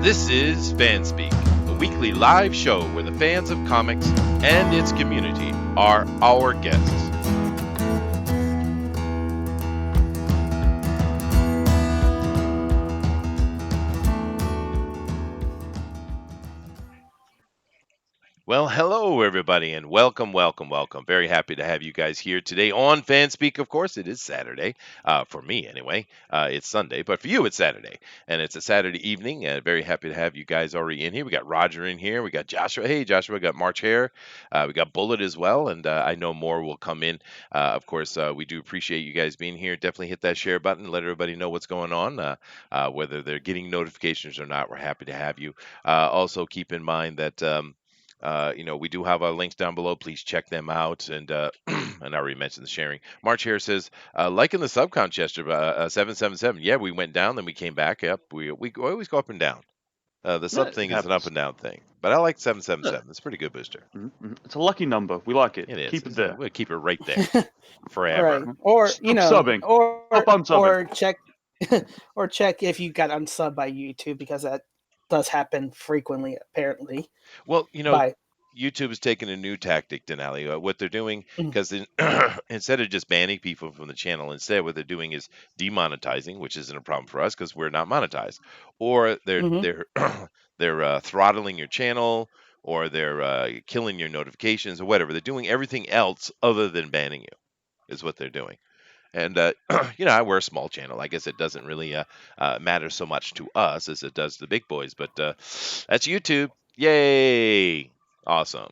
This is FanSpeak, a weekly live show where the fans of comics and its community are our guests. Well, hello everybody, and welcome. Very happy to have you guys here today on FanSpeak. Of course, it is Saturday for me anyway. It's Sunday, but for you, it's Saturday, and it's a Saturday evening. Very happy to have you guys already in here. We got Roger in here. We got Joshua. Hey, Joshua. We got March Hare. We got Bullet as well, and I know more will come in. Of course, we do appreciate you guys being here. Definitely hit that share button. Let everybody know what's going on, whether they're getting notifications or not. We're happy to have you. Also, keep in mind that. We do have our links down below. Please check them out. And and I already mentioned the sharing. March here says, like in the subcon Chester, 777. Yeah, we went down, then we came back up. We always go up and down. The sub thing is an up and down thing, but I like 777. It's a pretty good booster. It's a lucky number. We like it. It is. Keep it there. We'll keep it right there forever. Right. Or subbing. or check or check if you got unsubbed by YouTube, because that does happen frequently apparently. Well, YouTube is taking a new tactic, Dinale. What they're doing, because instead of just banning people from the channel, instead what they're doing is demonetizing, which isn't a problem for us because we're not monetized. Or they're throttling your channel, or they're killing your notifications, or whatever. They're doing everything else other than banning you, is what they're doing. And we're a small channel. I guess it doesn't really matter so much to us as it does to the big boys. But that's YouTube. Yay! Awesome.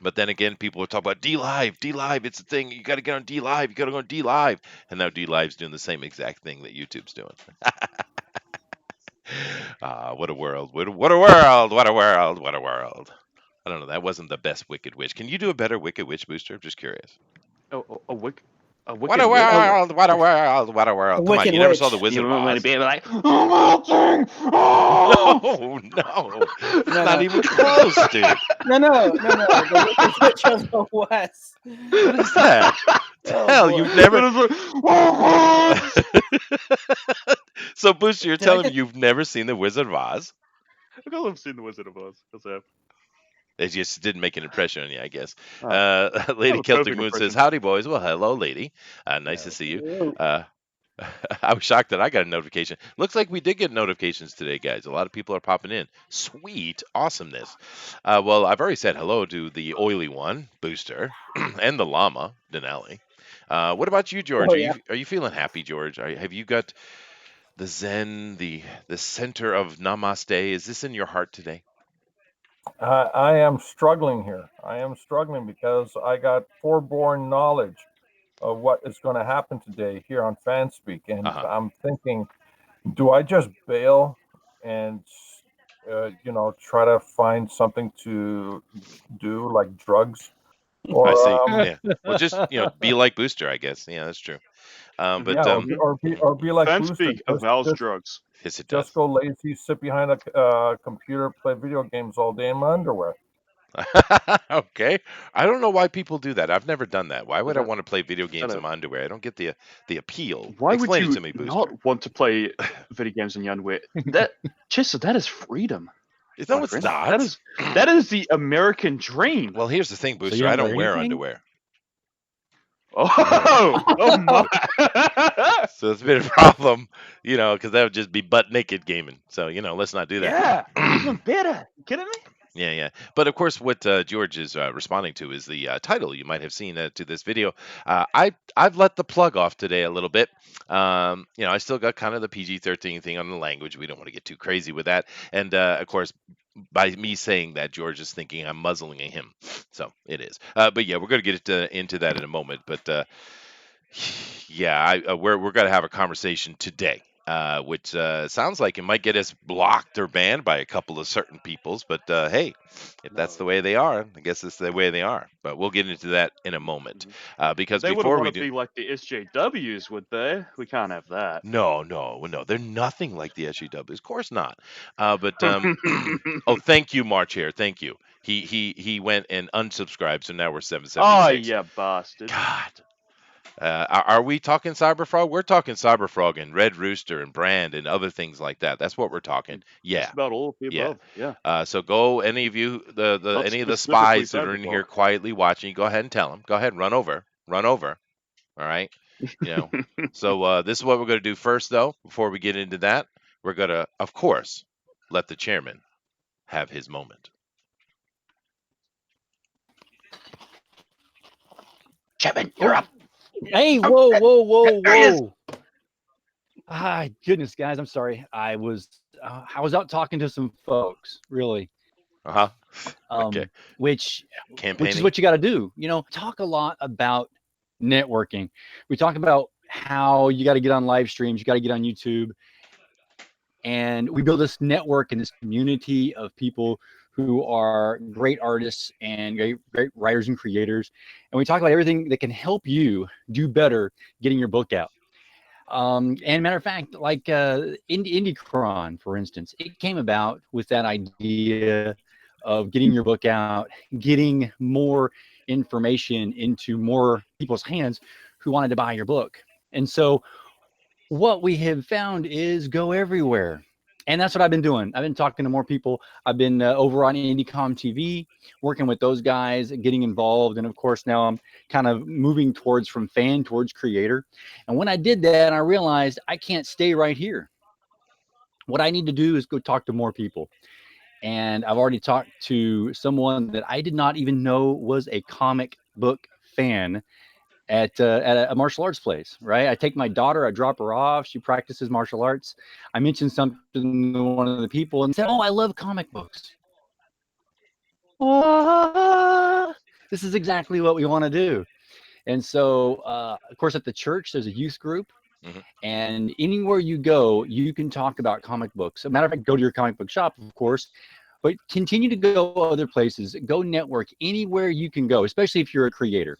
But then again, people will talk about DLive. DLive, it's a thing. You got to get on DLive. You got to go on DLive. And now DLive's doing the same exact thing that YouTube's doing. What a world. What a world. What a world. What a world. I don't know. That wasn't the best Wicked Witch. Can you do a better Wicked Witch booster? I'm just curious. A wicked what a world! What a world! What a world! Come on, you never saw the Wizard of Oz? Be like, No, not even close, dude. No. The Wicked Witch of the West. What is that? Hell, you've never. So, Booster, you're telling me you've never seen the Wizard of Oz? I've seen the Wizard of Oz. It just didn't make an impression on you, I guess. Lady Celtic Moon says, howdy, boys. Well, hello, lady. Nice to see you. I was shocked that I got a notification. Looks like we did get notifications today, guys. A lot of people are popping in. Sweet. Awesomeness. Well, I've already said hello to the oily one, Booster, and the llama, Dinale. What about you, George? Are you feeling happy, George? Have you got the Zen, the center of Namaste? Is this in your heart today? I am struggling here. I am struggling because I got foreborn knowledge of what is going to happen today here on FanSpeak. And I'm thinking, do I just bail and, try to find something to do, like drugs? Or, I see. Yeah. Well, just, be like Booster, I guess. Yeah, that's true. Or be like Booster. FanSpeak avows drugs. Yes, it does. Just go lazy, sit behind a computer, play video games all day in my underwear. Okay. I don't know why people do that. I've never done that. Why would I want to play video games in my underwear? I don't get the appeal. Why Explain would you it to me, Booster. not want to play video games in your underwear? Chester, that is freedom. No, it's not. That is the American dream. Well, here's the thing, Booster. I don't wear underwear. Oh my! So it's been a problem, because that would just be butt naked gaming. So let's not do that. Yeah, even better. You kidding me? Yeah. But of course, what George is responding to is the title. You might have seen to this video. I've let the plug off today a little bit. I still got kind of the PG-13 thing on the language. We don't want to get too crazy with that. And of course, by me saying that, George is thinking I'm muzzling him. So it is. But yeah, we're going to get into that in a moment. But we're going to have a conversation today. Which sounds like it might get us blocked or banned by a couple of certain peoples. But hey, if that's the way they are, I guess it's the way they are. But we'll get into that in a moment. Because they before we want to be like the SJWs, would they? We can't have that. No, they're nothing like the SJWs. Of course not. But oh, thank you, March here. Thank you. He went and unsubscribed, so now we're 776. Oh yeah, bastard. God. Are we talking Cyberfrog? We're talking Cyberfrog and Red Rooster and Brand and other things like that. That's what we're talking. Yeah, Just about all of the yeah. above. Yeah. So go, any of you, the Not any of the specifically spies that are in here Cyberfrog. quietly watching, go ahead and tell them. Go ahead, run over, run over. All right, you know. So this is what we're going to do first, though. Before we get into that, we're going to, of course, let the chairman have his moment. Chairman, you're up. Hey, whoa, whoa, whoa, There he is. whoa. Ah, goodness, guys, I'm sorry. I was out talking to some folks, really. Uh huh. Okay. Which is Campaigning. what you got to do. Talk a lot about networking. We talk about how you got to get on live streams, you got to get on YouTube, and we build this network and this community of people who are great artists and great writers and creators. And we talk about everything that can help you do better getting your book out. And matter of fact, like IndieCron, for instance, it came about with that idea of getting your book out, getting more information into more people's hands who wanted to buy your book. And so what we have found is go everywhere. And that's what I've been doing. I've been talking to more people. I've been over on IndieCom TV, working with those guys, getting involved. And of course, now I'm kind of moving from fan towards creator. And when I did that, I realized I can't stay right here. What I need to do is go talk to more people. And I've already talked to someone that I did not even know was a comic book fan at a martial arts place, right? I take my daughter, I drop her off. She practices martial arts. I mentioned something to one of the people and said, "Oh, I love comic books." Oh, this is exactly what we want to do. And so, of course, at the church, there's a youth group. Mhm. And anywhere you go, you can talk about comic books. As a matter of fact, go to your comic book shop, of course, but continue to go other places. Go network anywhere you can go, especially if you're a creator.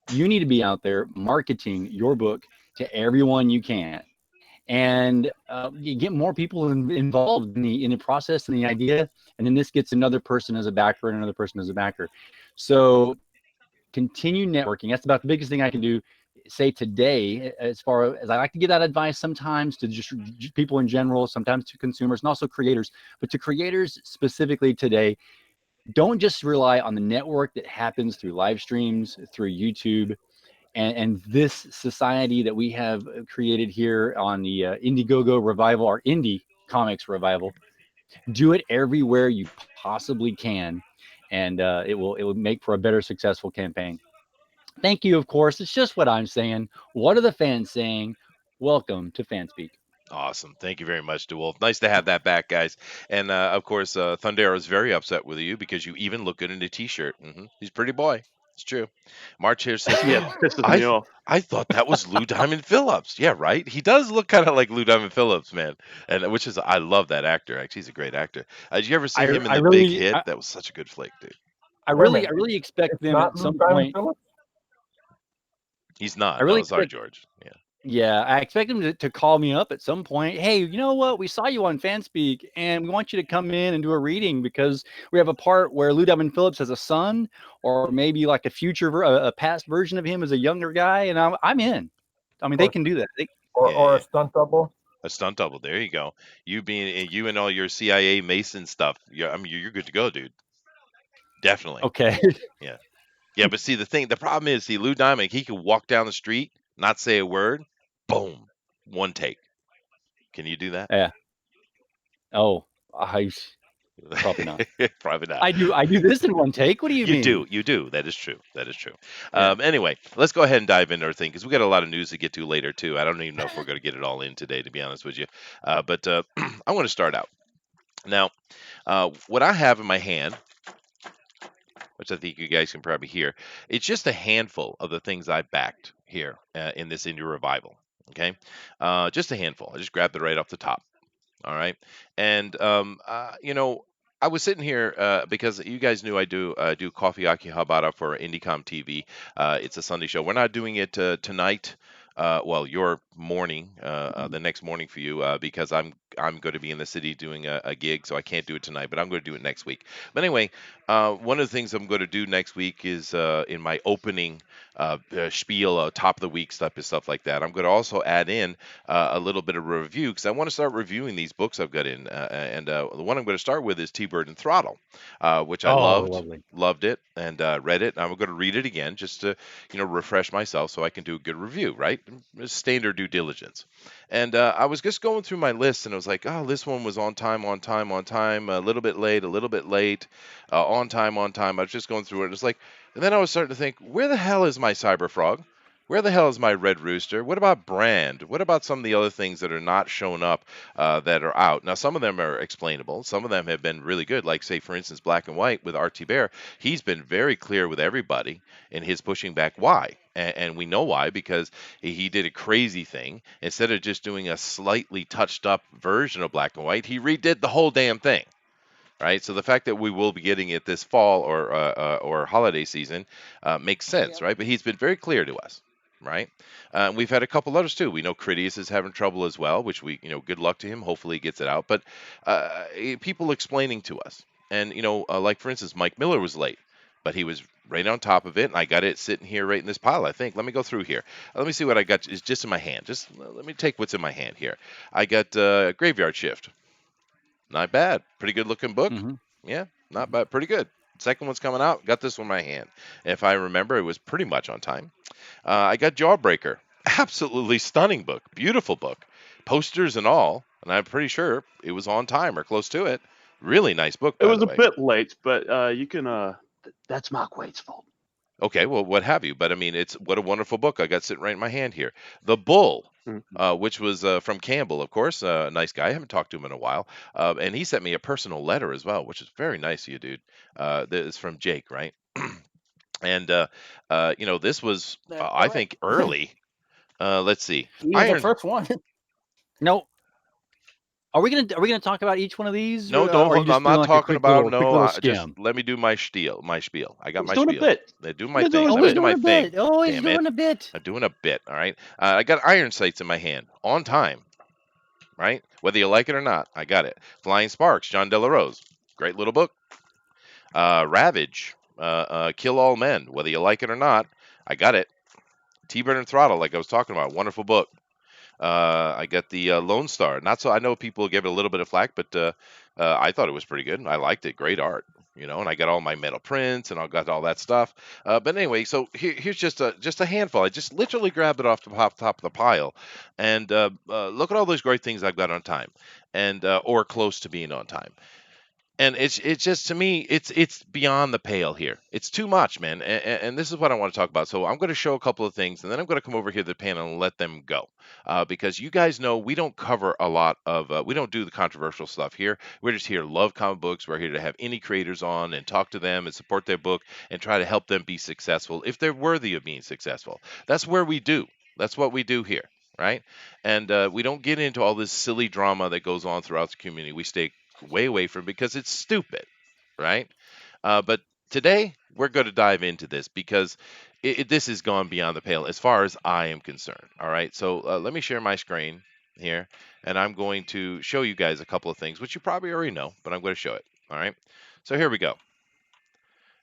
You need to be out there marketing your book to everyone you can, and you get more people involved in the process and the idea, and then this gets another person as a backer and another person as a backer. So continue networking. That's about the biggest thing I can do. Say today, as far as I like to give that advice sometimes to just people in general, sometimes to consumers and also creators, but to creators specifically today, don't just rely on the network that happens through live streams, through YouTube, and this society that we have created here on the Indiegogo revival, or Indie Comics revival. Do it everywhere you possibly can, and it will make for a better, successful campaign. Thank you, of course. It's just what I'm saying. What are the fans saying? Welcome to FanSpeak. Awesome. Thank you very much, DeWolf. Nice to have that back, guys. And of course, Thundero is very upset with you because you even look good in a t-shirt. He's a pretty boy. It's true. March here says, Yeah, pisses I me off. I thought that was Lou Diamond Phillips. Yeah, right. He does look kind of like Lou Diamond Phillips, man. And which is, I love that actor. Actually, he's a great actor. Did you ever see him in I The Big really, Hit? That was such a good flick, dude. I Wait a really, minute. I really expect It's them not at Lou some Diamond point. Phillips? He's not. I really No, sorry, expect George. Yeah. Yeah, I expect them to call me up at some point. Hey, you know what? We saw you on FanSpeak, and we want you to come in and do a reading because we have a part where Lou Diamond Phillips has a son, or maybe like a past version of him as a younger guy, and I'm in. I mean, they Or, can do that. or Yeah. a stunt double? A stunt double. There you go. You and all your CIA Mason stuff. Yeah, I mean, you're good to go, dude. Definitely. Okay. Yeah. Yeah, but see, the problem is, Lou Diamond, he can walk down the street, not say a word, boom, one take. Can you do that? Yeah. Oh, probably not. Probably not. I do this in one take. What do you mean? You do. That is true. That is true. Yeah. Anyway, let's go ahead and dive into our thing because we got a lot of news to get to later too. I don't even know if we're going to get it all in today, to be honest with you. But I want to start out now. What I have in my hand, which I think you guys can probably hear, it's just a handful of the things I backed here in this Indie Revival. Okay, just a handful. I just grabbed it right off the top. All right, and I was sitting here because you guys knew I do Coffee Akihabara for Indicom TV. It's a Sunday show. We're not doing it tonight well, your morning, the next morning for you, because I'm going to be in the city doing a gig, so I can't do it tonight, but I'm going to do it next week. But anyway, one of the things I'm going to do next week is in my opening spiel, top of the week stuff like that. I'm going to also add in a little bit of review because I want to start reviewing these books I've got in, and the one I'm going to start with is T-Bird and Throttle, which I Oh, loved. lovely. Loved it and read it. And I'm going to read it again just to, refresh myself so I can do a good review, right? Standard due diligence. And I was just going through my list and I was like, oh, this one was on time, on time, on time, a little bit late, on time, on time. I was just going through it. It's like, and then I was starting to think, where the hell is my Cyber Frog? Where the hell is my Red Rooster? What about Brand? What about some of the other things that are not shown up that are out? Now, some of them are explainable. Some of them have been really good. Like, say, for instance, Black and White with RT Bear. He's been very clear with everybody in his pushing back why. And we know why, because he did a crazy thing. Instead of just doing a slightly touched up version of Black and White, he redid the whole damn thing. Right, so the fact that we will be getting it this fall or holiday season makes sense, Yep. right? But he's been very clear to us, right? We've had a couple others too. We know Critias is having trouble as well, which we, good luck to him. Hopefully he gets it out. But people explaining to us, and like for instance, Mike Miller was late, but he was right on top of it, and I got it sitting here right in this pile. I think. Let me go through here. Let me see what I got. Is just in my hand. Just let me take what's in my hand here. I got Graveyard Shift. Not bad. Pretty good looking book. Hmm. Yeah, not bad. Pretty good. Second one's coming out. Got this one in my hand. If I remember, it was pretty much on time. I got Jawbreaker. Absolutely stunning book. Beautiful book. Posters and all. And I'm pretty sure it was on time or close to it. Really nice book, It by was the a way. bit late, but you can. That's Mark Wade's fault. Okay, well, what have you? But I mean, it's what a wonderful book I got sitting right in my hand here. The Bull, which was from Campbell, of course, a nice guy. I haven't talked to him in a while, and he sent me a personal letter as well, which is very nice of you, dude. This is from Jake, right? And this was, That's I correct. think, early. Let's see, He was the Iron. first one. No, are we gonna talk about each one of these, No, or don't. are you I'm just doing not like a talking about. quick No, little just skim? let me do my spiel. My spiel. I got He's my doing a spiel. bit. They do You my guys thing. always Let Oh, me he's bit. do doing my a thing. bit. Oh, he's Damn it! doing a bit. I'm doing a bit. All right. I got Iron Sights in my hand. On time. Right? Whether you like it or not, I got it. Flying Sparks, John Delarose. Great little book. Ravage, Kill All Men. Whether you like it or not, I got it. T-Bird and Throttle, like I was talking about. Wonderful book. I got the Lone Star. Not so. I know people give it a little bit of flack, but I thought it was pretty good. I liked it. Great art, and I got all my metal prints and I got all that stuff. But anyway, so here's just a handful. I just literally grabbed it off the top of the pile, and look at all those great things I've got on time, and or close to being on time. And it's just, to me, it's beyond the pale here. It's too much, man. And this is what I want to talk about. So I'm going to show a couple of things, and then I'm going to come over here to the panel and let them go, because you guys know we don't cover a lot of we don't do the controversial stuff here. We're just here to love comic books. We're here to have any creators on and talk to them and support their book and try to help them be successful if they're worthy of being successful. That's where we do. That's what we do here, right? And we don't get into all this silly drama that goes on throughout the community. We stay way away from, because it's stupid, right? But today we're going to dive into this because this has gone beyond the pale as far as I am concerned. All right, so let me share my screen here, and I'm going to show you guys a couple of things, which you probably already know, but I'm going to show it. All right, so here we go.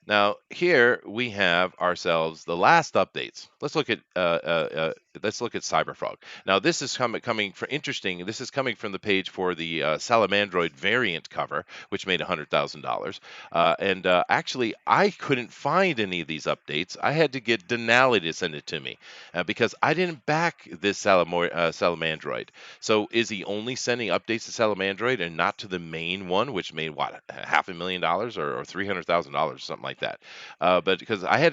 Now here we have ourselves the last updates. Let's look at Cyberfrog. Now this is coming for interesting. This is coming from the page for the Salamandroid variant cover, which made $100,000. And actually, I couldn't find any of these updates. I had to get Dinale to send it to me because I didn't back this Salamandroid. So is he only sending updates to Salamandroid and not to the main one, which made what, $500,000 or $300,000, something like that? But because I had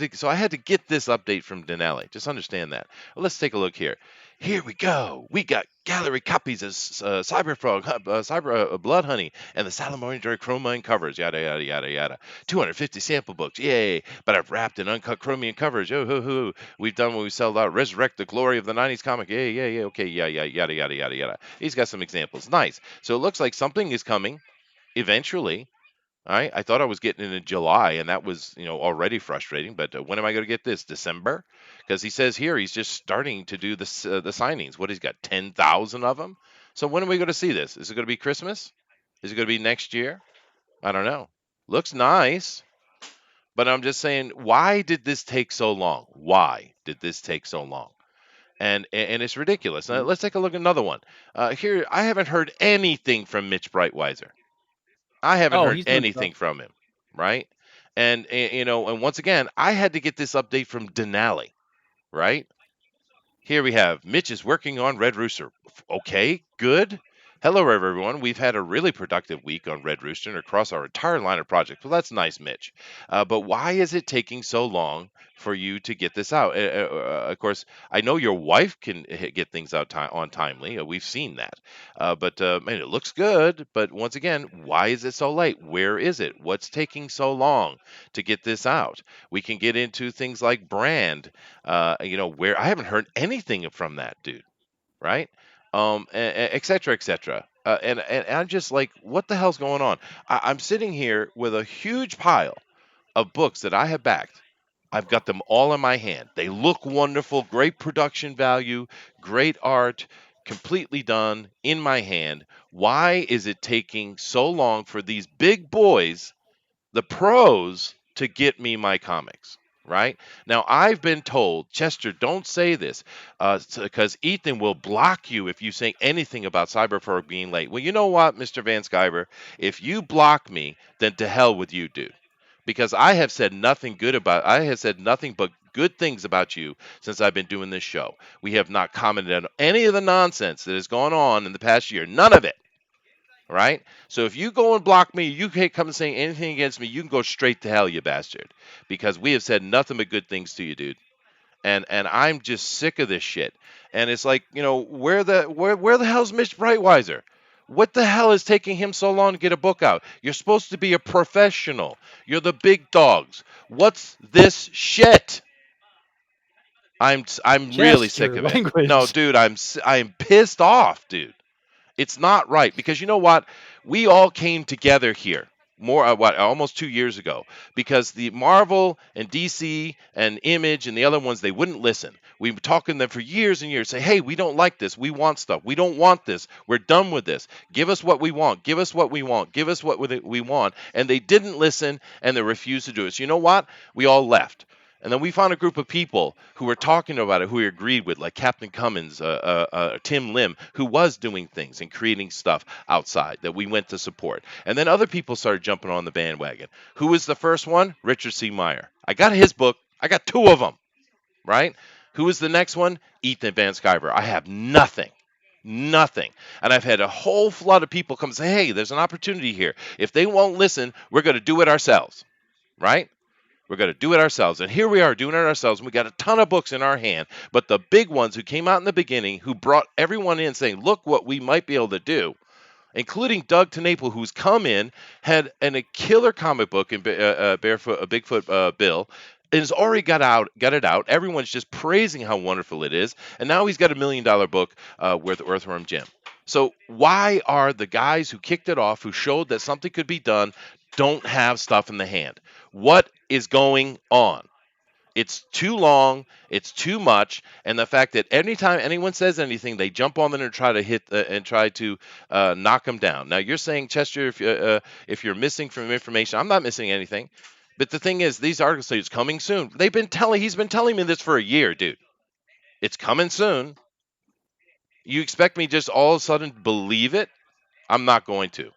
to get this update from Dinale. Just understand that. Well, let's take a look here. Here we go. We got gallery copies of Cyberfrog, Cyber Blood Honey, and the Salamandroid Chromium covers. Yada yada yada yada. 250 sample books. Yay! But I've wrapped in uncut chromium covers. Yo ho ho. We've done what we sold out. Resurrect the glory of the '90s comic. Yeah yeah yeah. Okay yeah yeah yada yada yada yada. He's got some examples. Nice. So it looks like something is coming eventually. All right, I thought I was getting it in July, and that was already frustrating. But when am I going to get this? December? Because he says here he's just starting to do the signings. What, he's got 10,000 of them. So when are we going to see this? Is it going to be Christmas? Is it going to be next year? I don't know. Looks nice, but I'm just saying, why did this take so long? Why did this take so long? And it's ridiculous. Now, let's take a look at another one. Here, I haven't heard anything from Mitch Breitweiser. I haven't Oh, heard he's doing stuff. anything from him, right? And once again, I had to get this update from Dinale, right? Here we have Mitch is working on Red Rooster. Okay, good. Hello, everyone. We've had a really productive week on Red Rooster and across our entire line of projects. Well, that's nice, Mitch. But why is it taking so long for you to get this out? Of course, I know your wife can get things out on timely. We've seen that. But man, it looks good. But once again, why is it so late? Where is it? What's taking so long to get this out? We can get into things like brand, where I haven't heard anything from that dude, right? Et cetera, et cetera. And I'm just like, what the hell's going on? I'm sitting here with a huge pile of books that I have backed. I've got them all in my hand. They look wonderful, great production value, great art, completely done in my hand. Why is it taking so long for these big boys, the pros, to get me my comics? Right now, I've been told, Chester, don't say this, because Ethan will block you if you say anything about Cyberpunk being late. Well, you know what, Mr. Van Skyver, if you block me, then to hell with you, dude, because I have said nothing good about. I have said nothing but good things about you since I've been doing this show. We have not commented on any of the nonsense that has gone on in the past year. None of it. Right? So if you go and block me, you can't come and say anything against me. You can go straight to hell, you bastard, because we have said nothing but good things to you, dude. And I'm just sick of this shit. And it's like, where the hell's Mitch Brightweiser? What the hell is taking him so long to get a book out? You're supposed to be a professional. You're the big dogs. What's this shit? I'm really sick Gesture of it. No, language. dude, I'm pissed off, dude. It's not right, because you know what? We all came together here almost 2 years ago, because the Marvel and DC and Image and the other ones, they wouldn't listen. We were talking to them for years and years, say, hey, we don't like this. We want stuff. We don't want this. We're done with this. Give us what we want. Give us what we want. Give us what we want. And they didn't listen, and they refused to do it. So you know what? We all left. And then we found a group of people who were talking about it, who we agreed with, like Captain Cummins, Tim Lim, who was doing things and creating stuff outside that we went to support. And then other people started jumping on the bandwagon. Who was the first one? Richard C. Meyer. I got his book. I got two of them, right? Who was the next one? Ethan Van Sciver. I have nothing. Nothing. And I've had a whole flood of people come and say, hey, there's an opportunity here. If they won't listen, we're going to do it ourselves, right? We're going to do it ourselves. And here we are doing it ourselves. And we got a ton of books in our hand. But the big ones who came out in the beginning, who brought everyone in saying, look what we might be able to do, including Doug TeNapel, who's come in, had a killer comic book in Bigfoot Bill, and has already got it out. Everyone's just praising how wonderful it is. And now he's got $1 million book with Earthworm Jim. So why are the guys who kicked it off, who showed that something could be done, don't have stuff in the hand? What is going on? It's too long. It's too much. And the fact that anytime anyone says anything, they jump on them and try to knock them down. Now you're saying, Chester, if you're missing from information, I'm not missing anything. But the thing is, these articles say it's coming soon. He's been telling me this for a year, dude. It's coming soon. You expect me just all of a sudden to believe it? I'm not going to.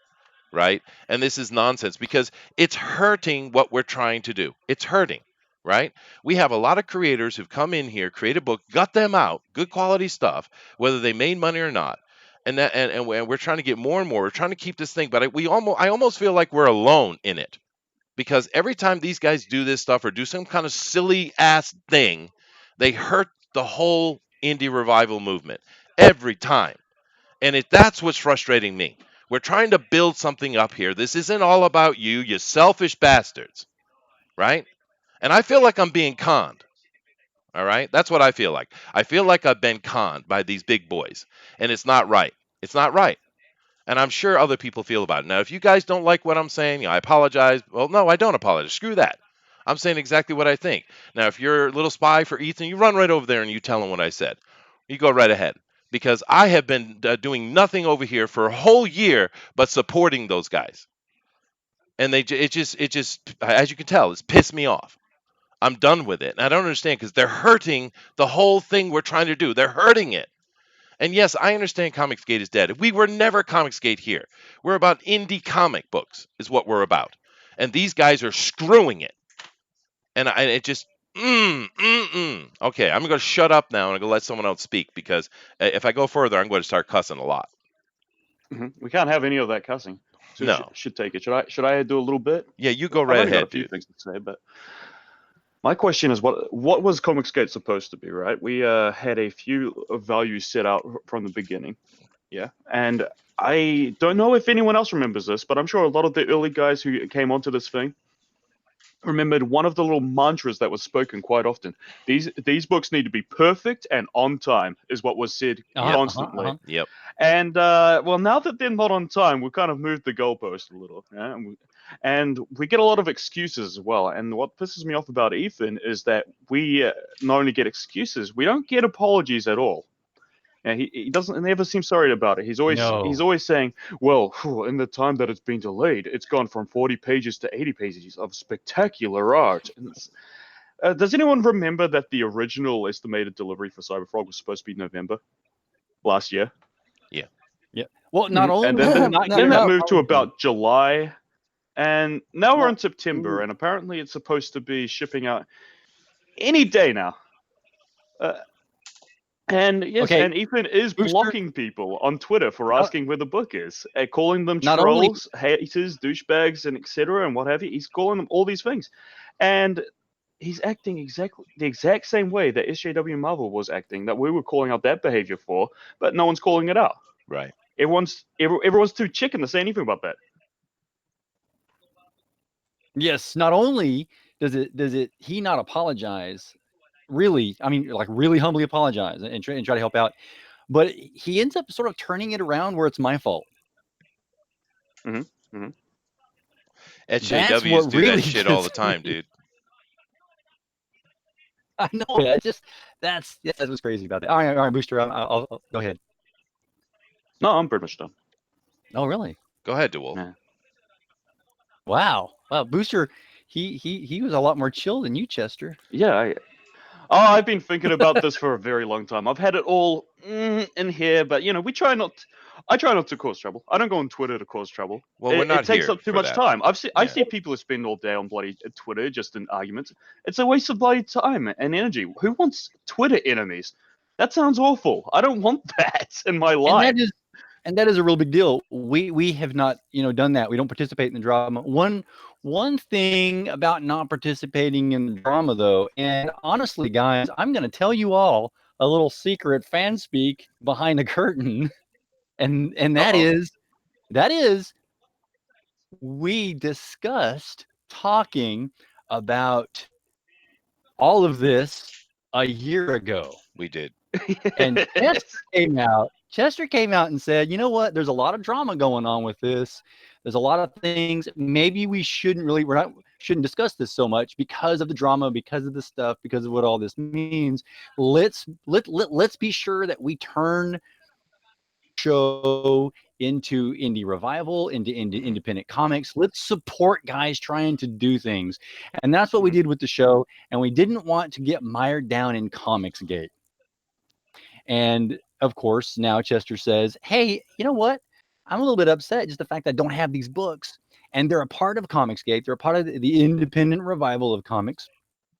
Right? And this is nonsense, because it's hurting what we're trying to do. It's hurting, right? We have a lot of creators who've come in here, create a book, got them out, good quality stuff, whether they made money or not. And we're trying to get more and more. We're trying to keep this thing, but I almost feel like we're alone in it, because every time these guys do this stuff or do some kind of silly ass thing, they hurt the whole indie revival movement every time. And that's what's frustrating me. We're trying to build something up here. This isn't all about you, you selfish bastards, right? And I feel like I'm being conned. All right? That's what I feel like. I feel like I've been conned by these big boys, and it's not right. It's not right. And I'm sure other people feel about it. Now, if you guys don't like what I'm saying, I apologize. Well, no, I don't apologize. Screw that. I'm saying exactly what I think. Now, if you're a little spy for Ethan, you run right over there and you tell him what I said. You go right ahead. Because I have been doing nothing over here for a whole year but supporting those guys. And it just, as you can tell, it's pissed me off. I'm done with it. And I don't understand because they're hurting the whole thing we're trying to do. They're hurting it. And yes, I understand Comicsgate is dead. We were never Comicsgate here. We're about indie comic books, is what we're about. And these guys are screwing it. And it just, Okay, I'm going to shut up now and I'm going to let someone else speak because if I go further, I'm going to start cussing a lot. We can't have any of that cussing. So No. should take it. Should I do a little bit? Yeah, you go right I've only ahead, got a few dude. things to say, but my question is, what was Comicsgate supposed to be, right? We had a few values set out from the beginning, yeah. And I don't know if anyone else remembers this, but I'm sure a lot of the early guys who came onto this thing remembered one of the little mantras that was spoken quite often. These books need to be perfect and on time, is what was said constantly. Yep. And well, now that they're not on time, we've kind of moved the goalpost a little, yeah? And we get a lot of excuses as well. And what pisses me off about Ethan is that we not only get excuses, we don't get apologies at all. Yeah, he doesn't never seem sorry about it. He's always saying, well, in the time that it's been delayed, it's gone from 40 pages to 80 pages of spectacular art. And does anyone remember that the original estimated delivery for Cyberfrog was supposed to be November last year? Yeah. Yeah. Well, not only and then not that moved to about July, and now we're in September, and apparently it's supposed to be shipping out any day now. And yes, Okay. and Ethan is blocking people on Twitter for asking where the book is, calling them Not trolls, haters, douchebags, and etc. and what have you. He's calling them all these things, and he's acting the exact same way that SJW Marvel was acting, that we were calling out that behavior for, but no one's calling it out. Right. Everyone's too chicken to say anything about that. Yes, not only does he not apologize, really, I mean, like really humbly apologize and try to help out, but he ends up sort of turning it around where it's my fault. SJWs do that shit all the time, dude. I know. That's what's crazy about that. All right, Booster, I'll go ahead. No, I'm pretty much done. Oh, really? Go ahead, DeWolf. Yeah. Wow, Booster, he was a lot more chill than you, Chester. Yeah, I've been thinking about this for a very long time. I've had it all in here, but we try not. I try not to cause trouble. I don't go on Twitter to cause trouble. Well, we're not It takes here up too for much that. time. I see people who spend all day on bloody Twitter just in arguments. It's a waste of bloody time and energy. Who wants Twitter enemies? That sounds awful. I don't want that in my life. And that is a real big deal. We have not, done that. We don't participate in the drama. One thing about not participating in the drama, though, and honestly, guys, I'm going to tell you all a little secret FanSpeak behind the curtain, and that is we discussed talking about all of this a year ago. We did. And Chester came out and said, you know what? There's a lot of drama going on with this. There's a lot of things. Maybe we shouldn't discuss this so much because of the drama, because of the stuff, because of what all this means. Let's be sure that we turn show into indie revival, into independent comics. Let's support guys trying to do things. And that's what we did with the show. And we didn't want to get mired down in Comicsgate. And of course, now Chester says, hey, you know what? I'm a little bit upset just the fact that I don't have these books. And they're a part of Comicsgate. They're a part of the independent revival of comics.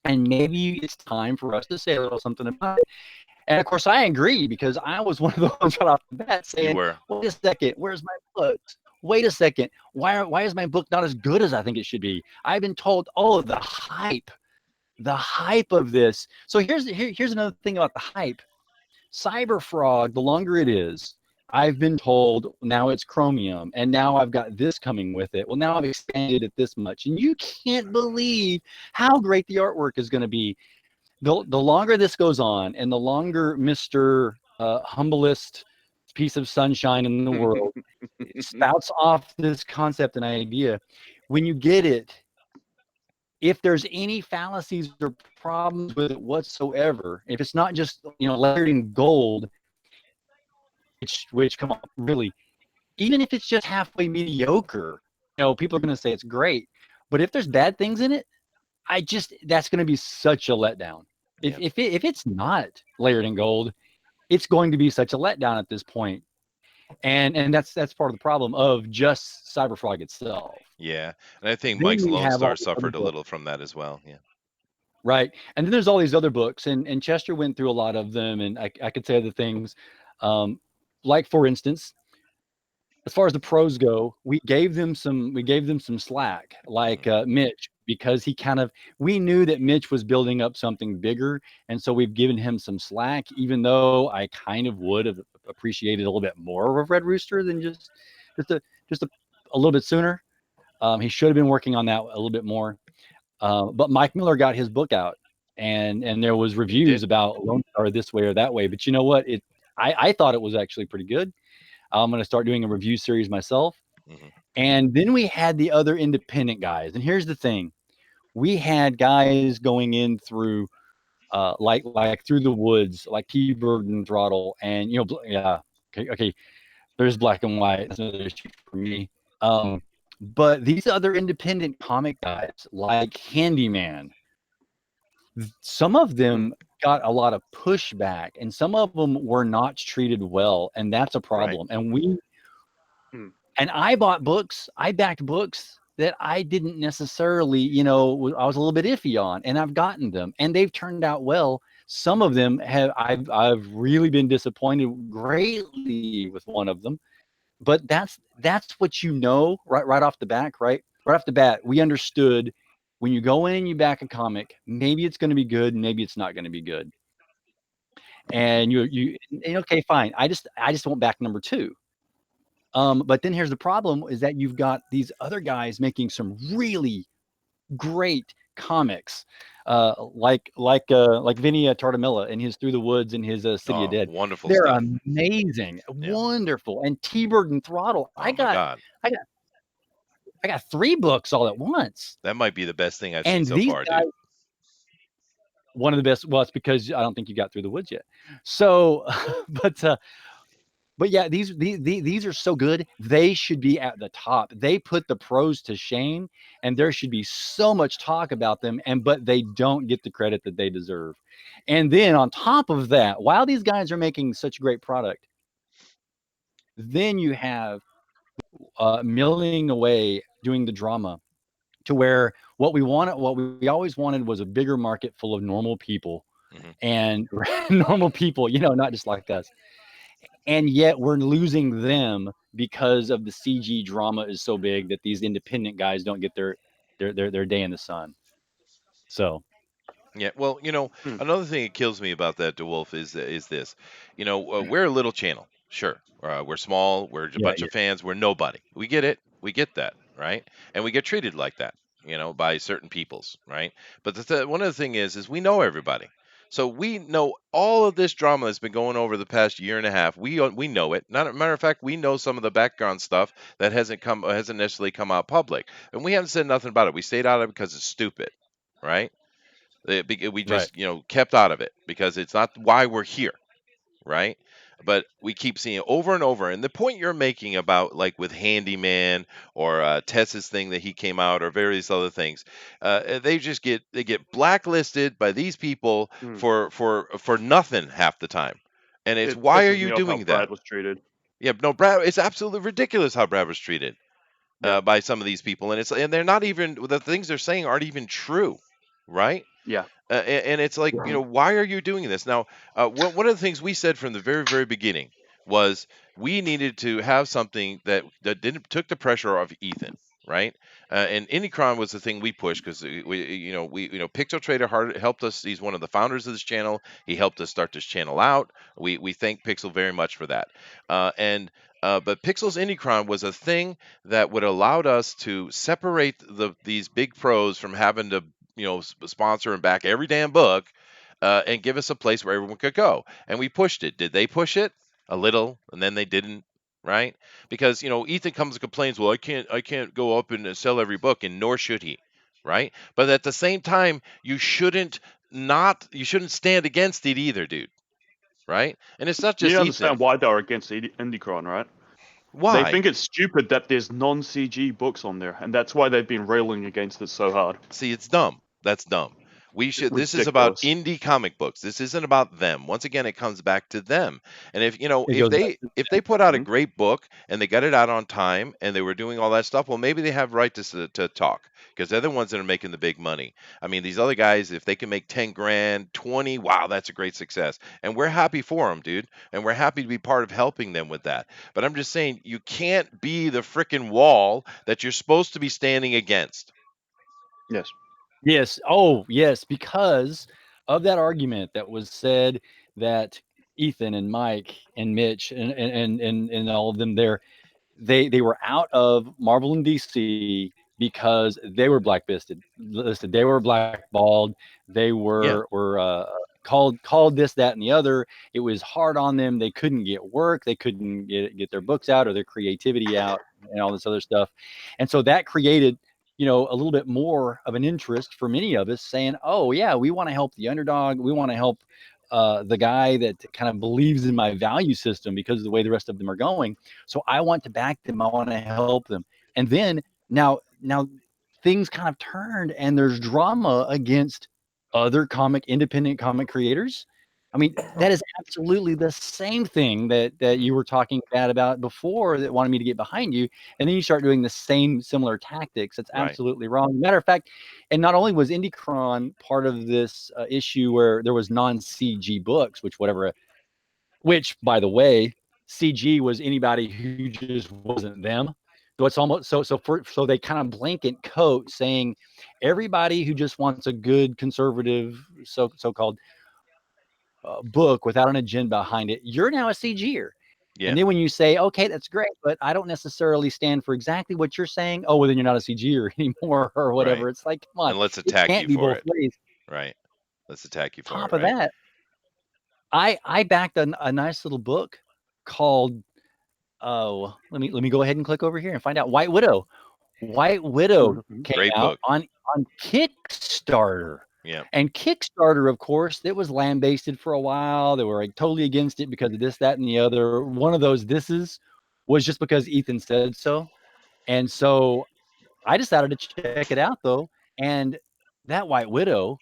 And maybe it's time for us to say a little something about it. And of course, I agree, because I was one of the ones right off the bat saying, wait a second, where's my books? Wait a second, why is my book not as good as I think it should be? I've been told, the hype of this. So here's another thing about the hype. Cyberfrog, the longer it is, I've been told now it's Chromium, and now I've got this coming with it. Well, now I've expanded it this much, and you can't believe how great the artwork is going to be. The longer this goes on, and the longer Mr. Humblest piece of sunshine in the world. It spouts off this concept and idea. When you get it, if there's any fallacies or problems with it whatsoever, if it's not just layered in gold, which come on, really, even if it's just halfway mediocre, people are going to say it's great. But if there's bad things in it, that's going to be such a letdown. If it's not layered in gold, it's going to be such a letdown at this point. And that's part of the problem of just Cyberfrog itself. Yeah, and I think Then Mike's we Lone have all Star the other suffered a books. little from that as well. Yeah. Right. And then there's all these other books, and Chester went through a lot of them, and I could say other things. Like, for instance, as far as the pros go, we gave them some slack, like Mitch, because we knew that Mitch was building up something bigger, and so we've given him some slack, even though I kind of would have appreciated a little bit more of Red Rooster than just a little bit sooner. He should have been working on that a little bit more. But Mike Miller got his book out, and there was reviews about Lone Star this way or that way. But you know what? I thought it was actually pretty good. I'm going to start doing a review series myself. Mm-hmm. And then we had the other independent guys. And here's the thing. We had guys going in through like Through the Woods, like T-Bird and Throttle. And, okay. There's Black and White. That's another issue for me. But these other independent comic guys, like Handyman, some of them got a lot of pushback, and some of them were not treated well, and that's a problem. Right. And I backed books that I didn't necessarily, I was a little bit iffy on, and I've gotten them, and they've turned out well. Some of them I've really been disappointed greatly with one of them, but that's what right off the back, right off the bat, we understood when you go in and you back a comic, maybe it's going to be good, maybe it's not going to be good, and okay, fine. I just won't back number 2. But then here's the problem: is that you've got these other guys making some really great comics, like Vinny Tartamella and his Through the Woods and his City of Dead. Wonderful They're stuff. amazing, Yeah. Wonderful. And T-Bird and Throttle. Oh, my God. I got 3 books all at once. That might be the best thing I've seen so far, guys, dude. One of the best. Well, it's because I don't think you got Through the Woods yet. So, but yeah, these are so good. They should be at the top. They put the pros to shame, and there should be so much talk about them. But they don't get the credit that they deserve. And then on top of that, while these guys are making such great product, then you have milling away doing the drama, to where what we always wanted was a bigger market full of normal people, and normal people, not just like us. And yet we're losing them because of the CG drama is so big that these independent guys don't get their day in the sun. So. Yeah, well, another thing that kills me about that, DeWolf, is this. We're a little channel, sure. We're small. We're a bunch of fans. We're nobody. We get it. We get that, right? And we get treated like that, by certain peoples, right? But one of the thing is we know everybody. So we know all of this drama that's been going over the past year and a half. We know it. Matter of fact, we know some of the background stuff that hasn't necessarily come out public, and we haven't said nothing about it. We stayed out of it because it's stupid, right? We just kept out of it because it's not why we're here, right? But we keep seeing it over and over. And the point you're making about, like, with Handyman or Tess's thing that he came out, or various other things, they get blacklisted by these people for nothing half the time. And it's why are you doing that? Brad was treated. Yeah, no, Brad. It's absolutely ridiculous how Brad was treated by some of these people, and they're not even, the things they're saying aren't even true, right? Yeah. And it's like, why are you doing this? Now, one of the things we said from the very, very beginning was we needed to have something that took the pressure off Ethan, right? And Indicron was the thing we pushed because Pixel Trader helped us. He's one of the founders of this channel. He helped us start this channel out. We thank Pixel very much for that. But Pixel's Indicron was a thing that would allowed us to separate these big pros from having to sponsor and back every damn book, and give us a place where everyone could go. And we pushed it. Did they push it? a little, and then they didn't, right? Because Ethan comes and complains, well, I can't go up and sell every book, and nor should he, right? But at the same time, you shouldn't stand against it either, dude, right? And it's not You just Ethan. understand why they're against Indicron, right? They Why? think it's stupid that there's non-CG books on there, and that's why they've been railing against it so hard. See, it's dumb. That's dumb. It's This is about ridiculous. indie comic books. This isn't about them. Once again, it comes back to them. And if It if goes back they to if they put out a Mhm. great book and they got it out on time and they were doing all that stuff, well, maybe they have right to talk, because they're the ones that are making the big money. I mean, these other guys, if they can make 10 grand, 20, wow, that's a great success. And we're happy for them, dude. And we're happy to be part of helping them with that. But I'm just saying, you can't be the freaking wall that you're supposed to be standing against. Yes. Yes. Oh, yes, because of that argument that was said that Ethan and Mike and Mitch and all of them there, they were out of Marvel and DC because they were blacklisted. Listed, they were blackballed. They Yeah, were called this, that, and the other. It was hard on them. They couldn't get work. They couldn't get their books out or their creativity out and all this other stuff. And so that created, a little bit more of an interest for many of us, saying, "Oh yeah, we want to help the underdog. We want to help the guy that kind of believes in my value system because of the way the rest of them are going. So I want to back them. I want to help them." And then now things kind of turned, and there's drama against other independent comic creators. I mean, that is absolutely the same thing that you were talking bad about before, that wanted me to get behind you, and then you start doing the same similar tactics. It's right. absolutely wrong. Matter of fact, and not only was Indicron part of this issue where there was non-CG books, which by the way, CG was anybody who just wasn't them. So it's almost so they kind of blanket coat saying everybody who just wants a good conservative so-called book without an agenda behind it, you're now a CGer. Yeah, And then when you say, okay, that's great, but I don't necessarily stand for exactly what you're saying, oh, well, then you're not a CGer anymore or right. whatever. It's like, come on, And let's it attack can't you be for both it. ways. Right. Let's attack you for it, Top of right? that, I backed a nice little book called, oh, let me go ahead and click over here and find out. White Widow. White Widow Mhm. came Great out book. on Kickstarter. Yeah. And Kickstarter, of course, it was lambasted for a while. They were like totally against it because of this, that, and the other. One of those thises was just because Ethan said so. And so I decided to check it out though. And that White Widow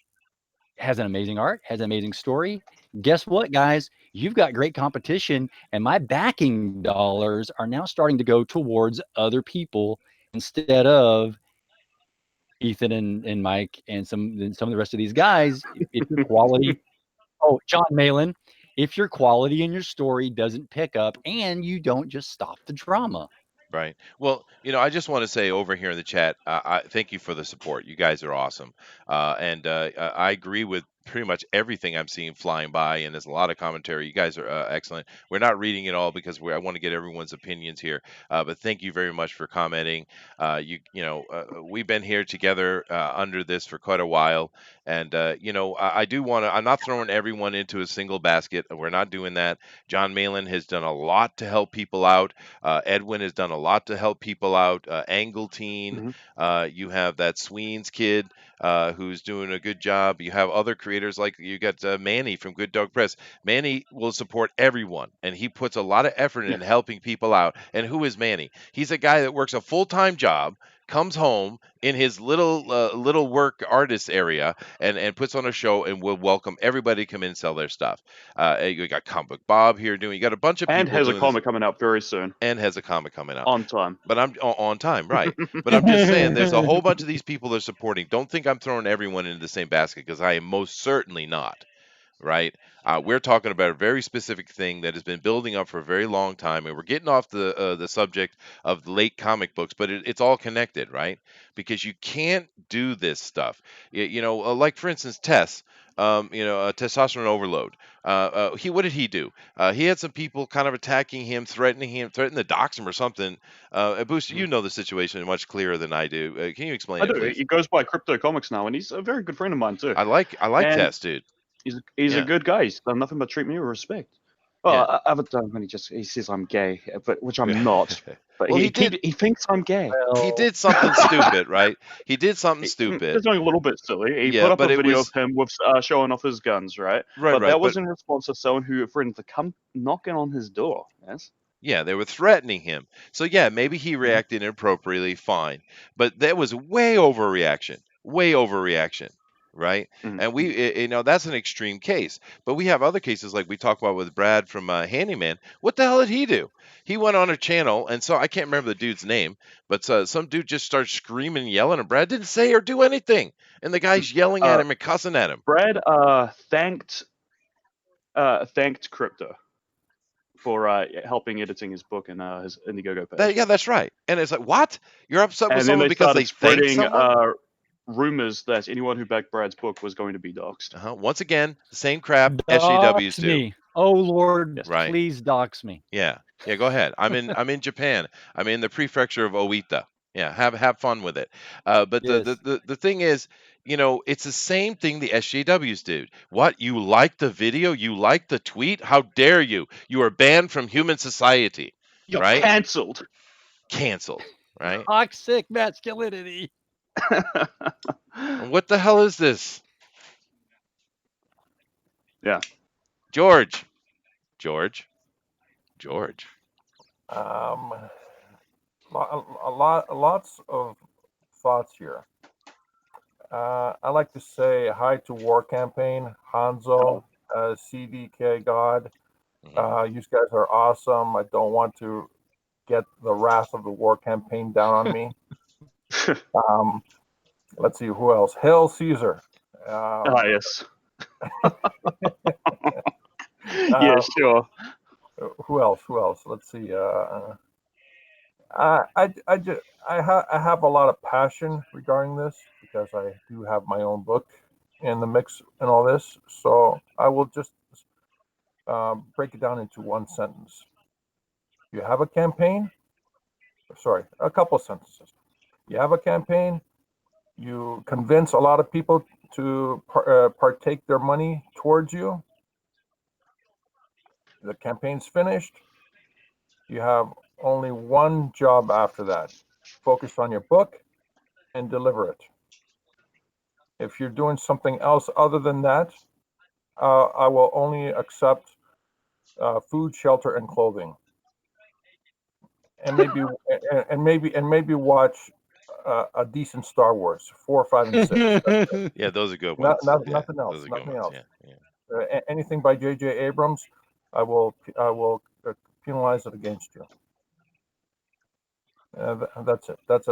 has an amazing art, has an amazing story. Guess what, guys? You've got great competition, and my backing dollars are now starting to go towards other people instead of Ethan and Mike and some of the rest of these guys. If your quality, oh, John Malin, if your quality and your story doesn't pick up and you don't just stop the drama. Right. Well, I just want to say over here in the chat, I thank you for the support. You guys are awesome, and I agree with pretty much everything I'm seeing flying by. And there's a lot of commentary. You guys are excellent. We're not reading it all because I want to get everyone's opinions here. But thank you very much for commenting. We've been here together under this for quite a while, and I do want to. I'm not throwing everyone into a single basket. We're not doing that. John Malin has done a lot to help people out. Edwin has done a lot to help people out. Angleteen, Mhm. you have that Sweens kid who's doing a good job. You have other creators like you got Manny from Good Dog Press. Manny will support everyone, and he puts a lot of effort in helping people out. And who is Manny? He's a guy that works a full-time job, comes home in his little work artist area, and puts on a show and will welcome everybody to come in and sell their stuff. You got Comic Bob here doing. You got a bunch of And people has a doing this, comic coming out very soon, and has a comic coming out. on time. But I'm on time, right? But I'm just saying, there's a whole bunch of these people that are supporting. Don't think I'm throwing everyone into the same basket, because I am most certainly not. Right? We're talking about a very specific thing that has been building up for a very long time, and we're getting off the subject of late comic books, but it's all connected, right? Because you can't do this stuff. Like for instance, testosterone overload. What did he do? He had some people kind of attacking him, threatening to dox him or something. Booster, you Mhm. know the situation much clearer than I do. Can you explain I it, do. please? He goes by Crypto Comics now, and he's a very good friend of mine too. I like And Test, dude. he's a Yeah. good guy. He's done nothing but treat me with respect. Well, other time when he says I'm gay, but which I'm not. But Well, he thinks I'm gay. he Well, did something stupid, right? He did something It's stupid. only a little bit silly. He Yeah, put up a but it video of was him with showing off his guns, right? right, But right. that But was in response to someone who threatened to come knocking on his door. Yes. yeah, they were threatening him. So yeah, maybe he Mhm. reacted inappropriately, fine. But that was way overreaction. Way overreaction, right? Mhm. And that's an extreme case. But we have other cases like we talked about with Brad from Handyman. What the hell did he do? He went on a channel, and so I can't remember the dude's name, but some dude just started screaming and yelling, and Brad didn't say or do anything, and the guy's yelling at Uh, him and cussing at him. Brad thanked Crypto for helping editing his book and his Indiegogo page. Yeah, that's right. And it's like, what? You're upset with And then someone they because they started thanked spreading someone? rumors that anyone who backed Brad's book was going to be doxxed. Once again, the same crap SJWs Dox do. me. Oh Lord, Yes. Right. please dox me. Yeah. Yeah, go ahead. I'm in Japan. I'm in the prefecture of Oita. Yeah, have fun with it. But Yes. the thing is, it's the same thing the SJWs do. What? You like the video? You like the tweet? How dare you? You are banned from human society. You're Right? cancelled. Canceled. Right? Toxic masculinity. And what the hell is this? Yeah. George. George. George. um, lots of thoughts here. I like to say hi to War Campaign, Hanzo, CDK God. Mhm. You guys are awesome. I don't want to get the wrath of the War Campaign down on me. Um, let's see who else. Hail Caesar. Yes. Uh, Yeah, sure. who else? Who else? Let's see. I have a lot of passion regarding this because I do have my own book in the mix and all this. So I will just break it down into one sentence. You have a campaign. Sorry, a couple sentences. You have a campaign. You convince a lot of people to partake their money towards you. The campaign's finished. You have only one job after that. Focus on your book and deliver it. If you're doing something else other than that, I will only accept food, shelter, and clothing, and maybe watch a decent Star Wars 4, 5, and 6. Yeah, those are good ones. Yeah, Nothing else. those are good Nothing ones. else. Yeah, yeah. Anything by J.J. Abrams, I will penalize it against you. That's it. That's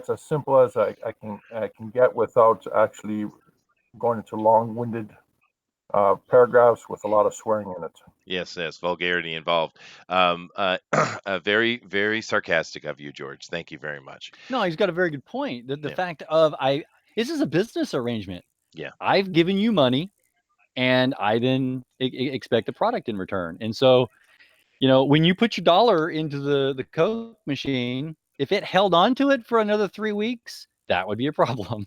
as simple as I can get without actually going into long-winded paragraphs with a lot of swearing in it. Yes, yes, vulgarity involved. Very, very sarcastic of you, George. Thank you very much. No, he's got a very good point. The Yeah. fact of this is a business arrangement. Yeah. I've given you money, and I then expect a product in return. And so, when you put your dollar into the Coke machine, if it held on to it for another 3 weeks, that would be a problem.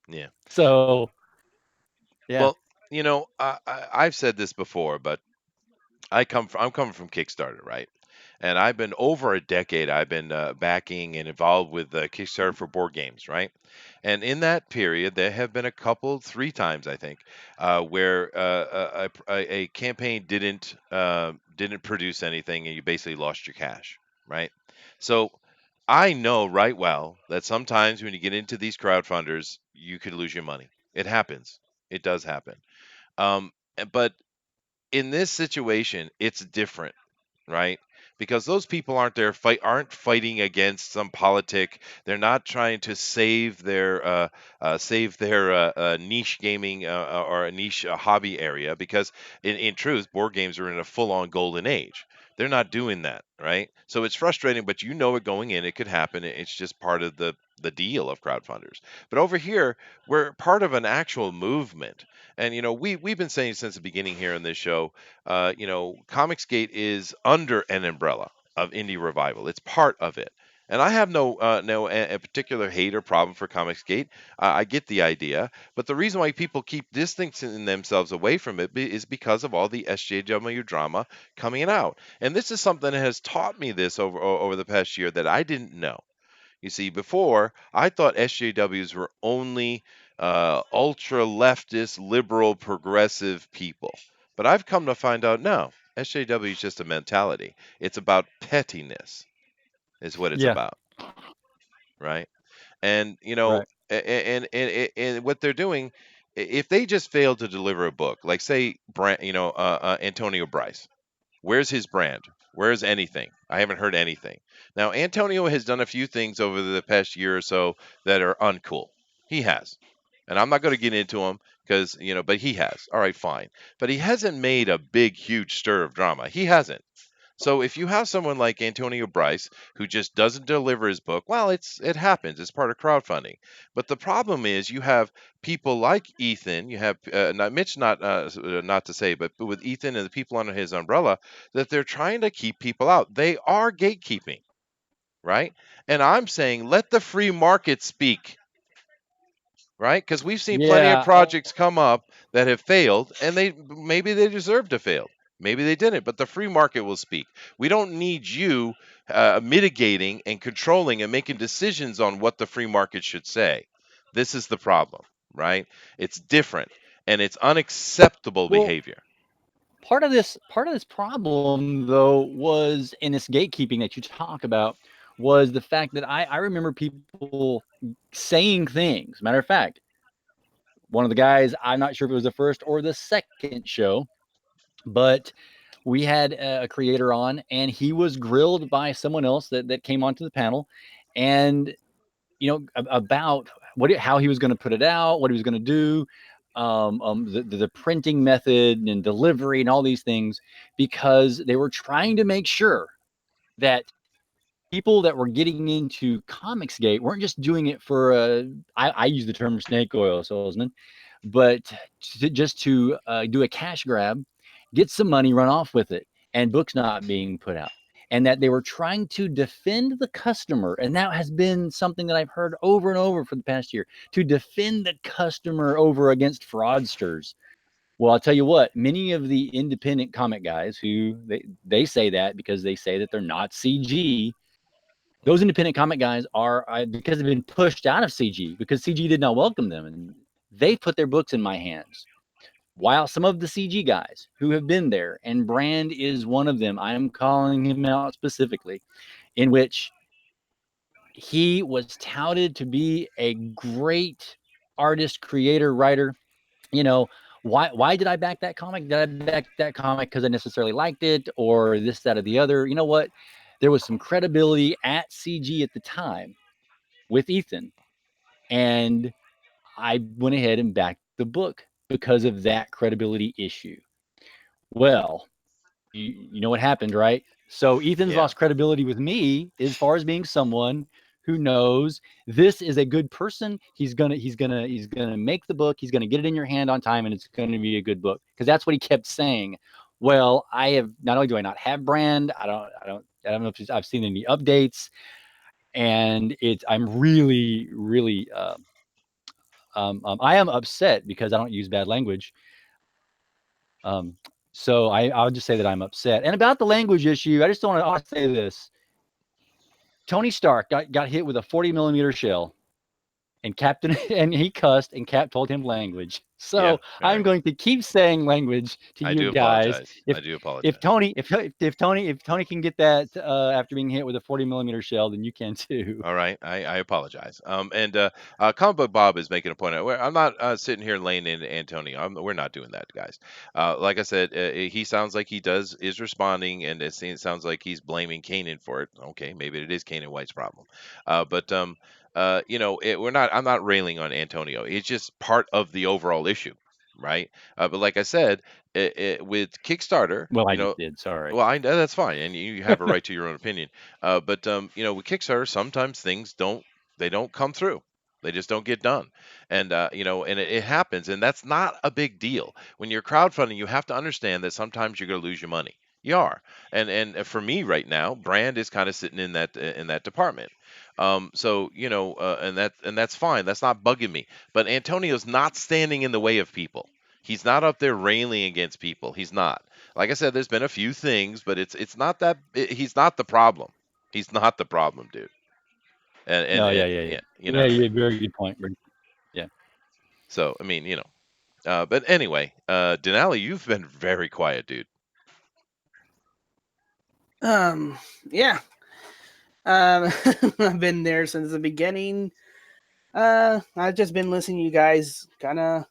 Yeah. So, yeah. Well, I've said this before, but I'm coming from Kickstarter, right? And I've been over a decade. I've been backing and involved with Kickstarter for board games, right? And in that period, there have been a couple, 3 times, I think, where a campaign didn't produce anything, and you basically lost your cash, right? So I know right well that sometimes when you get into these crowdfunders, you could lose your money. It happens. It does happen. But in this situation, it's different, right? Because those people aren't fighting against some politic. They're not trying to save their niche gaming or a niche hobby area. Because in truth, board games are in a full-on golden age. They're not doing that, right? So it's frustrating, but it going in. It could happen. It's just part of the deal of crowdfunders. But over here, we're part of an actual movement. And we've been saying since the beginning here in this show, Comicsgate is under an umbrella of indie revival. It's part of it. And I have no a particular hate or problem for Comicsgate. I get the idea, but the reason why people keep distancing themselves away from it is because of all the SJW drama coming out. And this is something that has taught me this over the past year that I didn't know. You see, before I thought SJWs were only ultra leftist, liberal, progressive people, but I've come to find out no, SJW is just a mentality. It's about pettiness, is what it's Yeah. about, right? And Right. and what they're doing, if they just fail to deliver a book, like say, Antonio Bryce, where's his brand? Where's anything? I haven't heard anything. Now, Antonio has done a few things over the past year or so that are uncool. He has. And I'm not going to get into them because, but he has. All right, fine. But he hasn't made a big, huge stir of drama. He hasn't. So if you have someone like Antonio Bryce who just doesn't deliver his book, well, it happens. It's part of crowdfunding. But the problem is you have people like Ethan. You have not Mitch, not to say, but with Ethan and the people under his umbrella, that they're trying to keep people out. They are gatekeeping, right? And I'm saying let the free market speak, right? Because we've seen plenty of Yeah. projects come up that have failed, and maybe they deserve to fail. Maybe they didn't, but the free market will speak. We don't need you mitigating and controlling and making decisions on what the free market should say. This is the problem, right? It's different and it's unacceptable Well, behavior. part of this problem though was in this gatekeeping that you talk about was the fact that I remember people saying things. Matter of fact, one of the guys, I'm not sure if it was the first or the second show, but we had a creator on and he was grilled by someone else that came onto the panel, and about how he was going to put it out, what he was going to do, the printing method and delivery and all these things, because they were trying to make sure that people that were getting into Comicsgate weren't just doing it for I use the term snake oil salesman, but just to do a cash grab, get some money, run off with it, and books not being put out. And that they were trying to defend the customer. And that has been something that I've heard over and over for the past year, to defend the customer over against fraudsters. Well, I'll tell you what, many of the independent comic guys who they say that because they say that they're not CG, those independent comic guys are, because they've been pushed out of CG because CG did not welcome them, and they put their books in my hands. While some of the CG guys who have been there, and Brand is one of them, I am calling him out specifically, in which he was touted to be a great artist, creator, writer. You know, why did I back that comic? Did I back that comic because I necessarily liked it or this, that, or the other? You know what? There was some credibility at CG at the time with Ethan, and I went ahead and backed the book because of that credibility issue. Well, you know what happened, right? So Ethan's Yeah. lost credibility with me as far as being someone who knows this is a good person. He's gonna make the book. He's gonna get it in your hand on time, and it's gonna be a good book, because that's what he kept saying. Well, I have, not only do I not have Brand, I don't know if I've seen any updates, and I'm really, really, I am upset because I don't use bad language. Um, so I'll just say that I'm upset. And about the language issue, I just want to say this. Tony Stark got hit with a 40 millimeter shell, and Captain and he cussed, and Cap told him language. Yeah. So I'm Right. going to keep saying language to I you do guys. apologize. If I do if apologize. Tony if Tony can get that after being hit with a 40 millimeter shell, then you can too. All right, I apologize. And Comic Book Bob is making a point. I'm not sitting here laying into Antonio. We're not doing that, guys. Like I said, he sounds like he is responding, and it sounds like he's blaming Kanan for it. Okay, maybe it is Kanan White's problem. But we're not. I'm not railing on Antonio. It's just part of the overall issue, right? But like I said, with Kickstarter, Well, I just did. Sorry. well, I know that's fine, and you have a right to your own opinion. But with Kickstarter, sometimes things don't come through. They just don't get done, and and it happens, and that's not a big deal. When you're crowdfunding, you have to understand that sometimes you're going to lose your money. You are. And for me right now, brand is kind of sitting in that department. So and that's fine. That's not bugging me. But Antonio's not standing in the way of people. He's not up there railing against people. He's not. Like I said, there's been a few things, but it's not that he's not the problem. He's not the problem, dude. No, yeah, And yeah, yeah. yeah, you know Yeah, what I mean. yeah, very good point. Yeah. So I mean, but anyway, Denali, you've been very quiet, dude. Yeah. I've been there since the beginning. I've just been listening to you guys kind of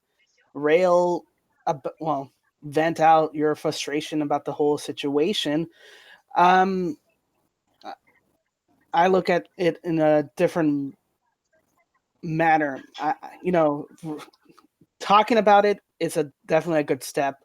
rail, vent out your frustration about the whole situation. Um, I look at it in a different manner. Talking about it is definitely a good step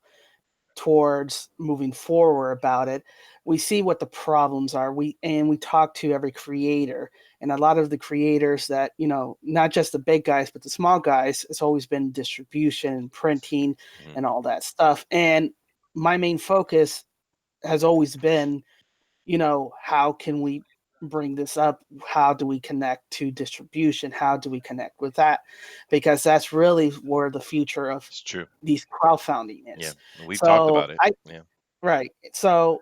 towards moving forward about it. We see what the problems are. We talk to every creator, and a lot of the creators that, not just the big guys but the small guys, it's always been distribution and printing Mhm. and all that stuff. And my main focus has always been, how can we bring this up? How do we connect to distribution? How do we connect with that? Because that's really where the future of It's true. these crowdfunding Yeah, is. we've talked So about it. Yeah. right. So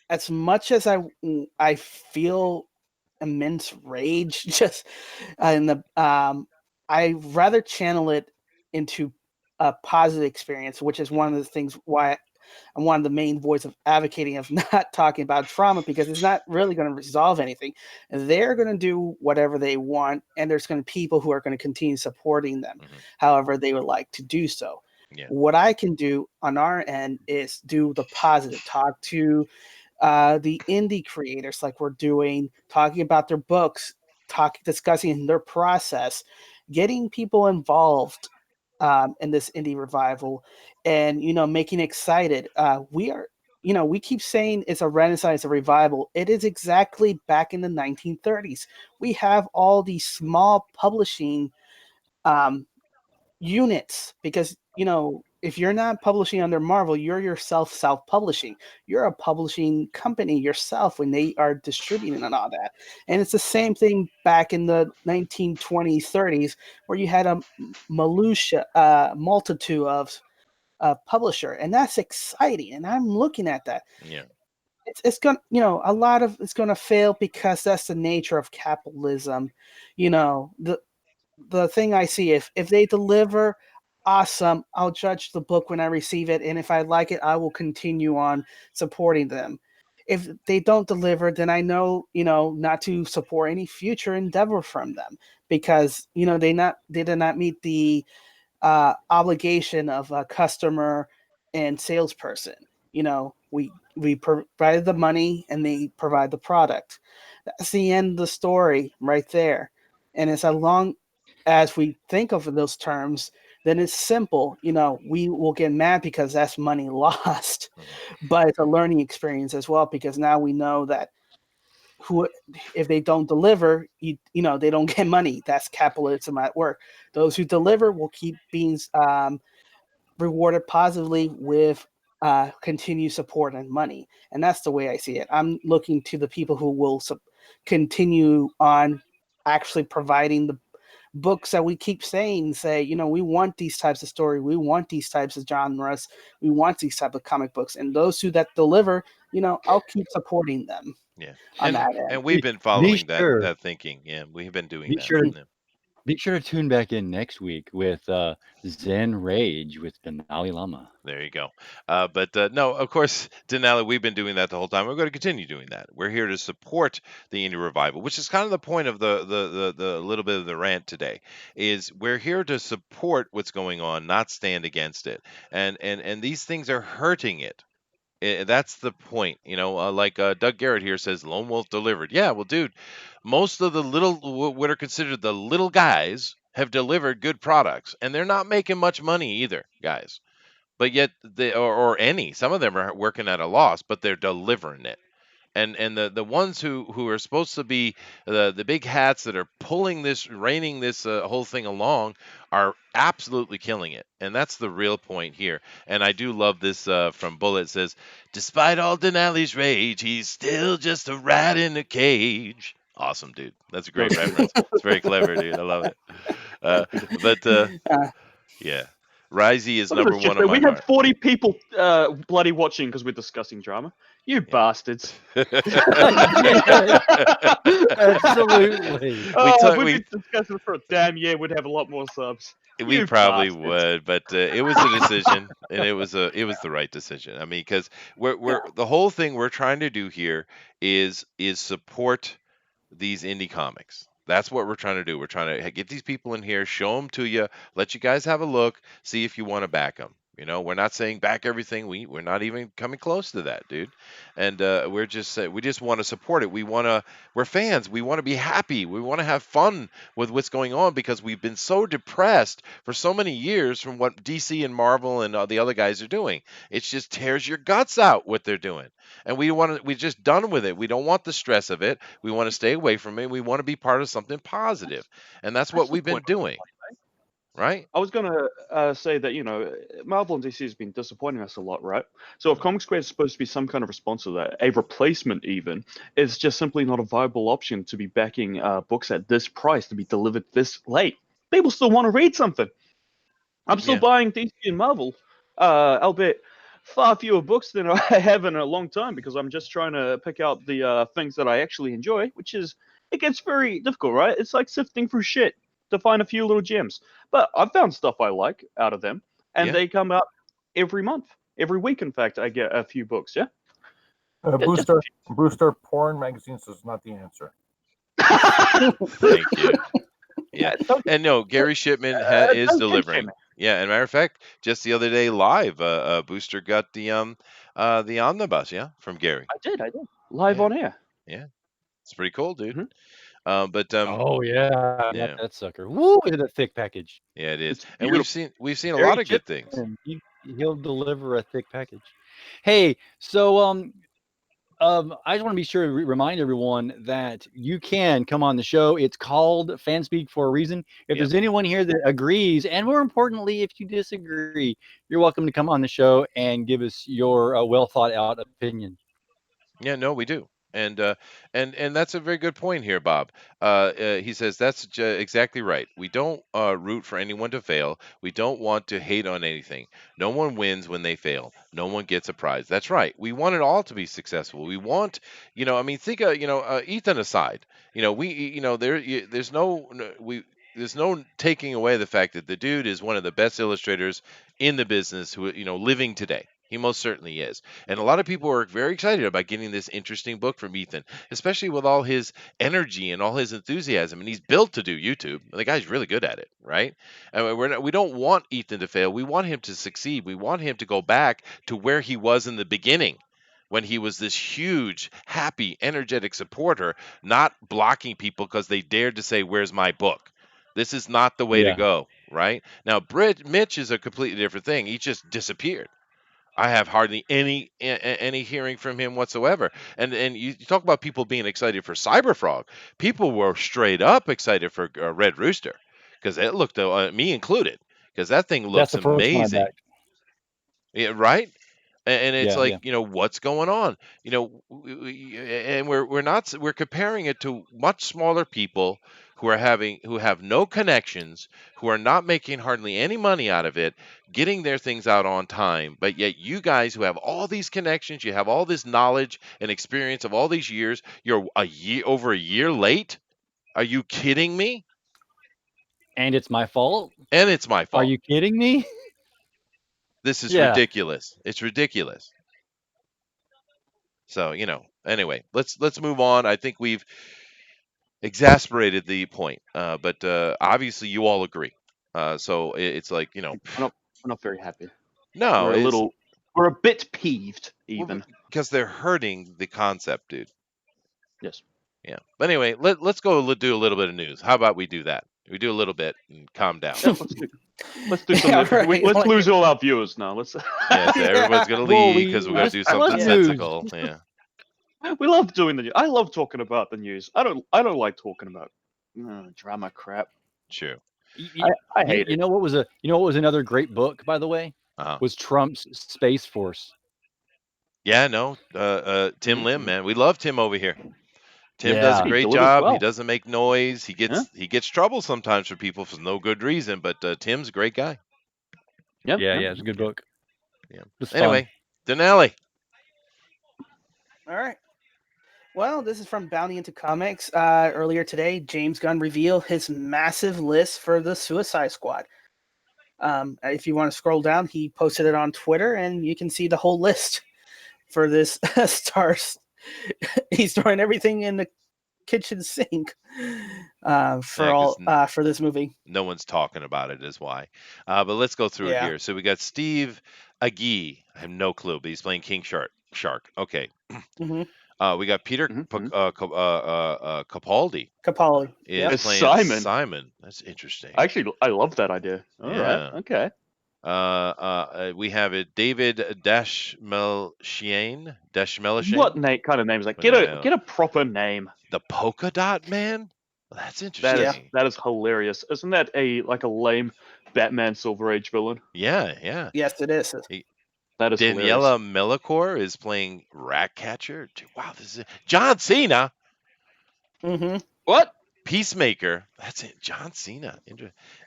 as much as I feel immense rage just in the I rather channel it into a positive experience, which is one of the things why I'm one of the main voice of advocating of not talking about trauma, because it's not really going to resolve anything. They're going to do whatever they want, and there's going to be people who are going to continue supporting them Hmm. however they would like to do so. Yeah. What I can do on our end is do the positive, talk to the indie creators like we're doing, talking about their books, discussing their process, getting people involved in this indie revival, and making excited. We keep saying it's a renaissance, a revival. It is exactly back in the 1930s. We have all these small publishing um, units because if you're not publishing under Marvel, you're yourself self-publishing. You're a publishing company yourself when they are distributing and all that. And it's the same thing back in the 1920s, 30s, where you had a multitude of publisher, and that's exciting. And I'm looking at that. Yeah. It's gonna, a lot of it's gonna fail because that's the nature of capitalism. The thing I see, if they deliver, awesome. I'll judge the book when I receive it, and if I like it, I will continue on supporting them. If they don't deliver, then I know, not to support any future endeavor from them, because they did not meet the obligation of a customer and salesperson. We provided the money and they provide the product. That's the end of the story right there. And as long as we think of those terms, then it's simple. We will get mad because that's money lost, but it's a learning experience as well, because now we know that who if they don't deliver, they don't get money. That's capitalism at work. Those who deliver will keep being rewarded positively with continued support and money. And that's the way I see it. I'm looking to the people who will continue on actually providing the books that we keep saying, we want these types of story, we want these types of genres, we want these type of comic books. And those who that deliver, I'll keep supporting them Yeah. on that And end. we've been Be following sure, that thinking. Yeah, we've been doing be that. sure, Yeah. be sure to tune back in next week with Zen Rage with Denali Lama. There you go. But no, of course, Denali, we've been doing that the whole time. We're going to continue doing that. We're here to support the indie revival, which is kind of the point of the little bit of the rant today. Is we're here to support what's going on, not stand against it. And these things are hurting it. That's the point, like Doug Garrett here says, Lone Wolf delivered. Yeah, well, dude, most of the what are considered the little guys have delivered good products, and they're not making much money either, guys. But yet, some of them are working at a loss, but they're delivering it. and the ones who are supposed to be the big hats that are pulling this, reining this whole thing along, are absolutely killing it, and that's the real point here. And I do love this from Bullet. It says, despite all Denali's rage, he's still just a rat in a cage. Awesome, dude. That's a great reference. It's very clever, dude. I love it. But yeah, Risey is Look at number this shit. one on We my had heart. 40 people bloody watching because we're discussing drama. You bastards. Absolutely. If we'd we been discussing this for a damn year, we'd have a lot more subs. we You probably bastards. would, but it was a decision, and it was the right decision. I mean, because we're the whole thing we're trying to do here is support these indie comics. That's what we're trying to do. We're trying to get these people in here, show them to you, let you guys have a look, see if you want to back them. You know, we're not saying back everything. We're not even coming close to that, dude. And we're just we just want to support it. We're fans. We want to be happy. We want to have fun with what's going on because we've been so depressed for so many years from what DC and Marvel and the other guys are doing. It just tears your guts out what they're doing. And we're just done with it. We don't want the stress of it. We want to stay away from it. We want to be part of something positive, and that's what That's the we've been point. doing, right? I was going to say that, Marvel and DC has been disappointing us a lot, right? So if Comic Square is supposed to be some kind of response to that, a replacement even, is just simply not a viable option to be backing books at this price to be delivered this late. People still want to read something. I'm still Yeah. buying DC and Marvel, albeit far fewer books than I have in a long time because I'm just trying to pick out the things that I actually enjoy, which is, it gets very difficult, right? It's like sifting through shit to find a few little gems. But I've found stuff I like out of them, and Yeah. they come out every month. Every week, in fact, I get a few books, yeah? Brewster, porn magazines is not the answer. Thank you. Yeah. And no, Gary Shipman is delivering. Yeah, and matter of fact, just the other day live, Booster got the omnibus, yeah, from Gary. I did. Live Yeah. on air. Yeah. It's pretty cool, dude. Mhm. Oh yeah, I yeah. got that sucker. Woo, into that thick package. Yeah, it is. It's And beautiful. we've seen a Very lot of good things. Chipman, he'll deliver a thick package. Hey, so I just want to be sure to remind everyone that you can come on the show. It's called FanSpeak for a reason. If there's anyone here that agrees, and more importantly, if you disagree, you're welcome to come on the show and give us your well thought out opinion. Yeah, no, we do. And that's a very good point here, Bob. He says that's exactly right. We don't root for anyone to fail. We don't want to hate on anything. No one wins when they fail. No one gets a prize. That's right. We want it all to be successful. We want, I mean, think of, Ethan aside. There's there's no taking away the fact that the dude is one of the best illustrators in the business who, living today. He most certainly is. And a lot of people are very excited about getting this interesting book from Ethan, especially with all his energy and all his enthusiasm. And he's built to do YouTube. The guy's really good at it, right? And we don't want Ethan to fail. We want him to succeed. We want him to go back to where he was in the beginning, when he was this huge, happy, energetic supporter, not blocking people because they dared to say, "Where's my book?" This is not the way to go, right? Now, Mitch is a completely different thing. He just disappeared. I have hardly any hearing from him whatsoever. And you talk about people being excited for Cyberfrog. People were straight up excited for Red Rooster because it looked, me included, because that thing looks That's the first one I amazing. backed. Yeah, right. And it's Yeah, like, what's going on? And we're comparing it to much smaller people who have no connections, who are not making hardly any money out of it, getting their things out on time. But yet you guys who have all these connections, you have all this knowledge and experience of all these years, you're over a year late? Are you kidding me? And it's my fault? And it's my fault. Are you kidding me? This is ridiculous. It's ridiculous. So, anyway, let's move on. I think we've exasperated the point, but obviously you all agree. So it's like, We're not very happy. no, we're a bit peeved, even. because they're hurting the concept, dude. Yes. Yeah. But anyway, let's go do a little bit of news. How about we do that? We do a little bit and calm down. Yeah, let's do something. Right. Let's lose all our viewers now. Let's. Yeah, so everyone's gonna leave because we're gonna do something let's sensical. Yeah. We love doing the news. I love talking about the news. I don't like talking about drama crap. True. I hate You it. know what was another great book, by the way? Uh-huh. Was Trump's Space Force. Yeah, no. Tim Lim, man. We love Tim over here. Tim does a Yeah. He great delivers job. He well. doesn't make noise. He Yeah. gets trouble sometimes for people for no good reason, but Tim's a great guy. Yep. Yeah, yep. yeah, it's a good book. Yeah. It's Anyway, fun. Dinale. All right. Well, this is from Bounty into Comics. Earlier today, James Gunn revealed his massive list for the Suicide Squad. If you want to scroll down, he posted it on Twitter, and you can see the whole list for this stars. He's throwing everything in the kitchen sink for this movie. No one's talking about it, is why. But let's go through it Yeah. here. So we got Steve Agee. I have no clue, but he's playing King Shark. Okay. Mm-hmm. We got Peter Capaldi Capaldi. is Yep. It's playing Simon. That's interesting. Actually, I love that idea. All right. Yeah. Okay. We have it David Dashmelchian. What kind of name is that? Get a proper name. The Polka Dot Man? Well, that's interesting. That is hilarious. Isn't that a lame Batman Silver Age villain? Yeah. Yes, it is. That is Daniela hilarious. Melchior is playing Ratcatcher. Dude, wow, this is John Cena. Mm-hmm. What? Peacemaker. That's it. John Cena.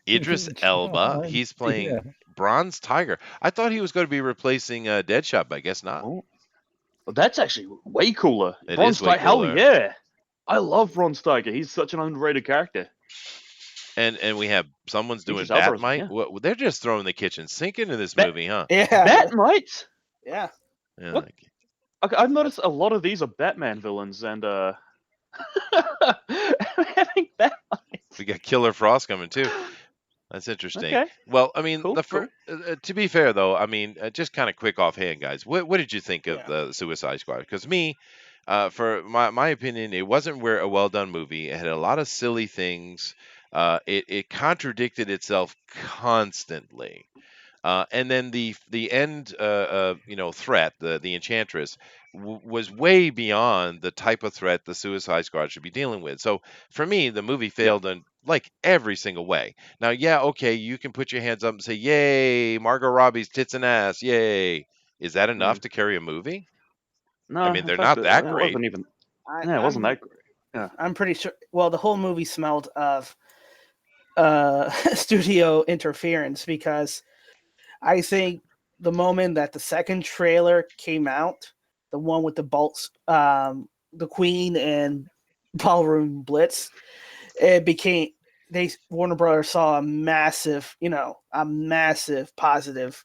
Idris Elba. He's playing Bronze Tiger. I thought he was going to be replacing Deadshot, but I guess not. Oh. Well, that's actually way cooler. It Bronze is way Tiger. Hell cooler. yeah. I love Bronze Tiger. He's such an underrated character. And we have someone's doing Idris Elba, Batmite. yeah. Well, they're just throwing the kitchen sink into this movie, huh? Yeah. Batmite? Yeah. Yeah, What? I've noticed a lot of these are Batman villains, and having Batmite. we got Killer Frost coming too. That's interesting. Okay. Well, I mean, Cool, to be fair though, I mean, just kind of quick offhand, guys. What did you think of Yeah. the Suicide Squad? Because me, for my opinion, it wasn't a well done movie. It had a lot of silly things. It contradicted itself constantly. And then the end, threat, the Enchantress, was way beyond the type of threat the Suicide Squad should be dealing with. So for me, the movie failed in like every single way. Now, yeah, okay, you can put your hands up and say, "Yay, Margot Robbie's tits and ass, yay!" Is that enough to carry a movie? No, I mean, in they're fact, not that it great. wasn't even. I, Yeah, it wasn't I'm, that great. Yeah. I'm pretty sure. Well, the whole movie smelled of studio interference, because I think the moment that the second trailer came out, the one with the bolts, the Queen and Ballroom Blitz, it became Warner Brothers saw a massive positive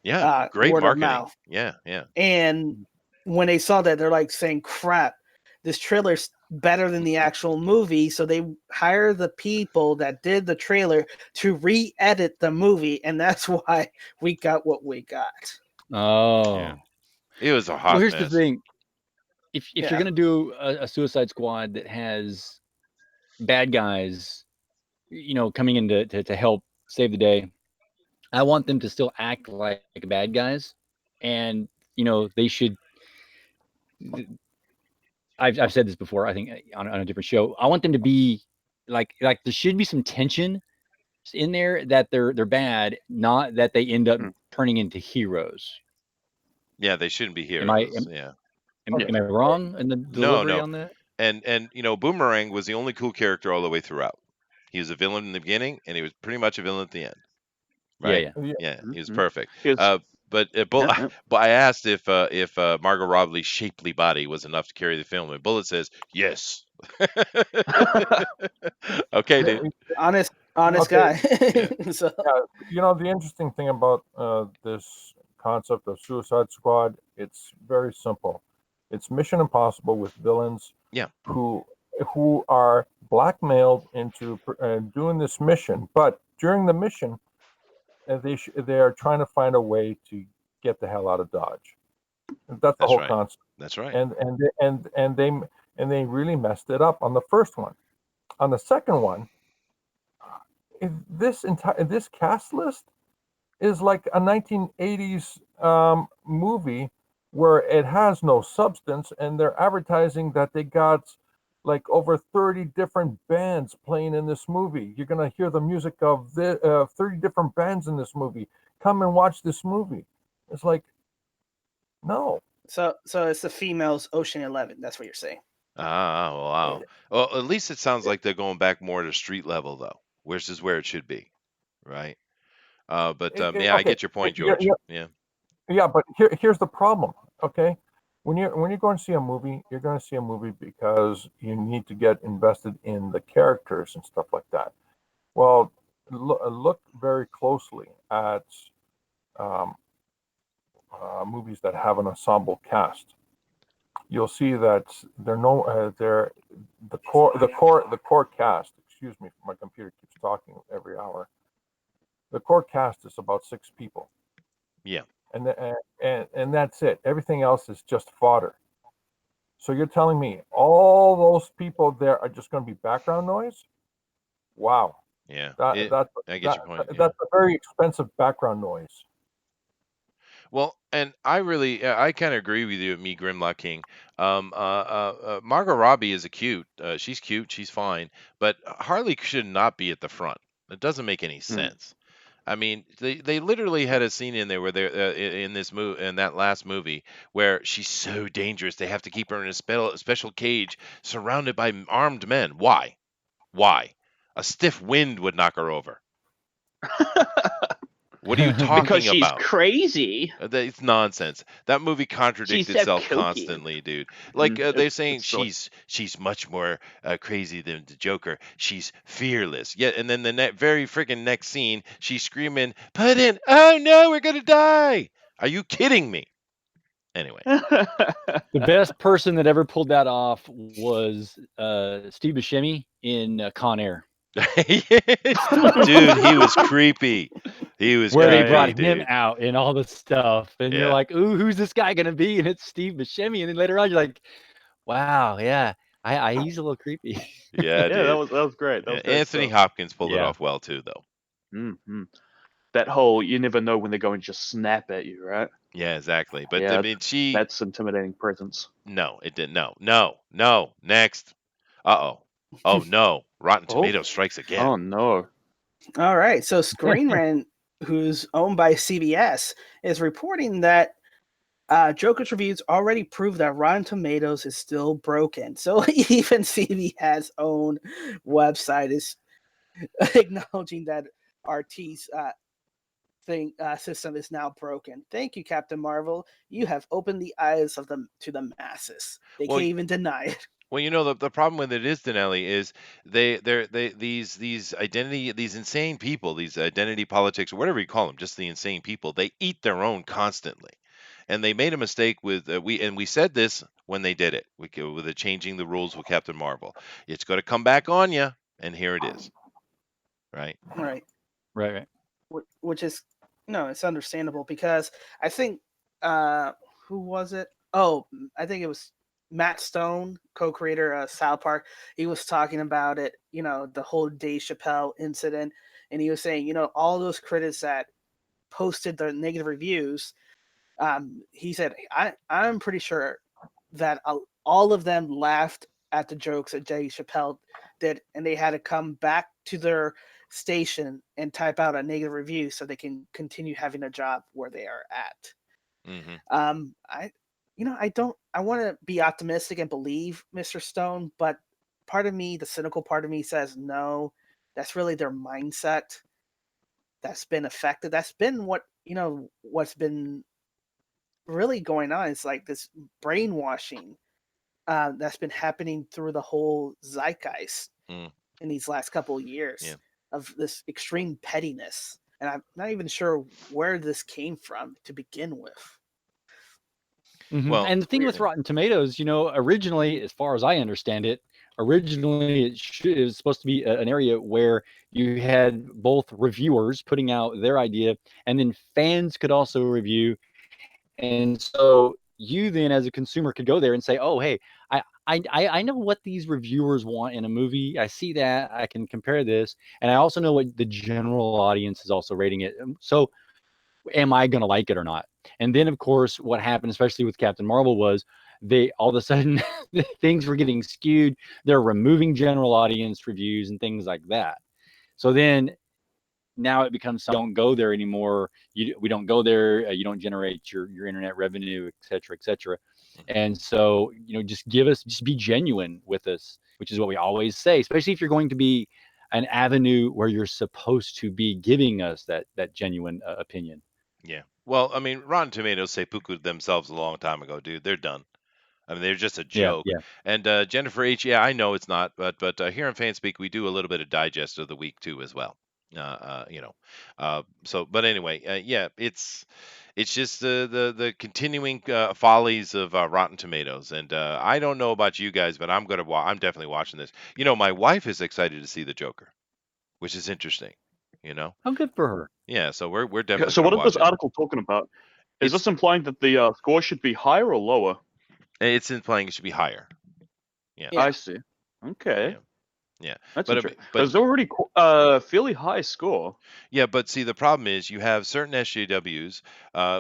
Yeah, great word of marketing. mouth. Yeah. And when they saw that, they're like saying, "Crap, this trailer's better than the actual movie." So they hire the people that did the trailer to re-edit the movie, and that's why we got what we got. Oh. Yeah. It was a hot Well, here's mess. the thing. If Yeah. you're gonna do a Suicide Squad that has bad guys, coming in to help save the day, I want them to still act like bad guys, and they should. I've said this before, I think, on a different show. I want them to be like there should be some tension in there, that they're bad, not that they end up turning into heroes. Yeah, they shouldn't be heroes. Am I wrong in the delivery on that? And Boomerang was the only cool character all the way throughout. He was a villain in the beginning, and he was pretty much a villain at the end. Right? Yeah, he was perfect. But I asked if Margot Robbie's shapely body was enough to carry the film, and Bullet says yes. Okay, dude. Honest Okay. guy. So, The interesting thing about this concept of Suicide Squad, it's very simple. It's Mission Impossible with villains who are blackmailed into doing this mission, but during the mission, they are trying to find a way to get the hell out of Dodge. That's the whole concept. That's right. And they really messed it up on the first one. On the second one, this cast list is like a 1980s movie where it has no substance, and they're advertising that they got like over 30 different bands playing in this movie. You're going to hear the music of 30 different bands in this movie. Come and watch this movie. It's like, no. So it's the females Ocean 11. That's what you're saying. Ah, wow. Well, at least it sounds like they're going back more to street level though, which is where it should be, right? But yeah, I Okay. get your point, George. Yeah. Yeah, but here's the problem. Okay, when you're going to see a movie, you're going to see a movie because you need to get invested in the characters and stuff like that. Well, look very closely at um, movies that have an ensemble cast. You'll see that they're the core cast. Excuse me, my computer keeps talking every hour. The core cast is about 6 people. Yeah. And that's it. Everything else is just fodder. So you're telling me all those people there are just going to be background noise? Wow. Yeah. That's I get your point. Yeah. That's a very expensive background noise. Well, and I kind of agree with you, me Grimlock King. Margot Robbie is she's cute, she's fine, but Harley should not be at the front. It doesn't make any sense. I mean, they literally had a scene in there where they're in that last movie where she's so dangerous they have to keep her in a special cage surrounded by armed men. Why? Why? A stiff wind would knock her over. What are you talking because she's about? crazy. It's nonsense. That movie contradicts She's so itself kooky. constantly, dude. Like they're saying it's she's much more crazy than the Joker. She's fearless. Yeah, and then the very freaking next scene, she's screaming, "Put in! Oh no, we're gonna die!" Are you kidding me? Anyway, The best person that ever pulled that off was Steve Buscemi in Con Air. dude, he was creepy. He was where creepy, they brought dude. him out and all the stuff, and you're like, "Ooh, who's this guy gonna be?" And it's Steve Buscemi, and then later on, you're like, "Wow, yeah, he's a little creepy." Yeah, dude. that was great. That was great Anthony stuff. Hopkins pulled it off well too, though. Mm-hmm. That whole you never know when they're going to just snap at you, right? Yeah, exactly. But Yeah, I mean, that's intimidating presence. No, it didn't. No. Next. Uh-oh. Oh, no. Rotten Tomatoes strikes again. Oh, no. All right. So Screen Rant, who's owned by CBS, is reporting that Joker's reviews already prove that Rotten Tomatoes is still broken. So even CBS' own website is acknowledging that RT's system is now broken. Thank you, Captain Marvel. You have opened the eyes of to the masses. They can't even deny it. Well, you know the problem with it is, Dinale, is these identity, these insane people, these identity politics or whatever you call them, just the insane people, they eat their own constantly, and they made a mistake with we said this when they did it with the changing the rules with Captain Marvel. It's going to come back on you, and here it is. Right. Which is it's understandable because I think who was it? Oh, I think it was Matt Stone, co-creator of South Park. He was talking about it, the whole Dave Chappelle incident, and he was saying, all those critics that posted the negative reviews, he said, I'm pretty sure that all of them laughed at the jokes that Dave Chappelle did, and they had to come back to their station and type out a negative review so they can continue having a job where they are at. I want to be optimistic and believe Mr. Stone, but part of me, the cynical part of me says no, that's really their mindset that's been affected. That's been what's been really going on. It's like this brainwashing that's been happening through the whole zeitgeist in these last couple of years of this extreme pettiness. And I'm not even sure where this came from to begin with. Well, and the thing with Rotten Tomatoes, originally, as far as I understand it, originally it was supposed to be an area where you had both reviewers putting out their idea, and then fans could also review. And so you then, as a consumer, could go there and say, "Oh, hey, I know what these reviewers want in a movie. I see that. I can compare this, and I also know what the general audience is also rating it. So, am I going to like it or not?" And then, of course, what happened, especially with Captain Marvel, was they all of a sudden things were getting skewed. They're removing general audience reviews and things like that. So then now it becomes don't go there anymore. We don't go there. You don't generate your internet revenue, et cetera, et cetera. And so, just be genuine with us, which is what we always say, especially if you're going to be an avenue where you're supposed to be giving us that genuine opinion. Yeah. Well, I mean, Rotten Tomatoes say poo-pooed themselves a long time ago, dude. They're done. I mean, they're just a Yeah, joke. yeah. And Jennifer H, yeah, I know it's not, but here on FanSpeak we do a little bit of digest of the week too as well. You know, but anyway, yeah, it's just the continuing follies of Rotten Tomatoes, and I don't know about you guys, but I'm definitely watching this. You know, my wife is excited to see the Joker, which is interesting. You know, Oh, good for her. yeah, so we're Yeah, definitely so gonna what is watch this it. article talking about? Is It's this implying that the score should be higher or lower? it's implying it should be higher. Yeah, Yeah. I see. Okay, yeah, yeah. that's But interesting. It's already fairly high score. yeah, but see, the problem is you have certain SJWs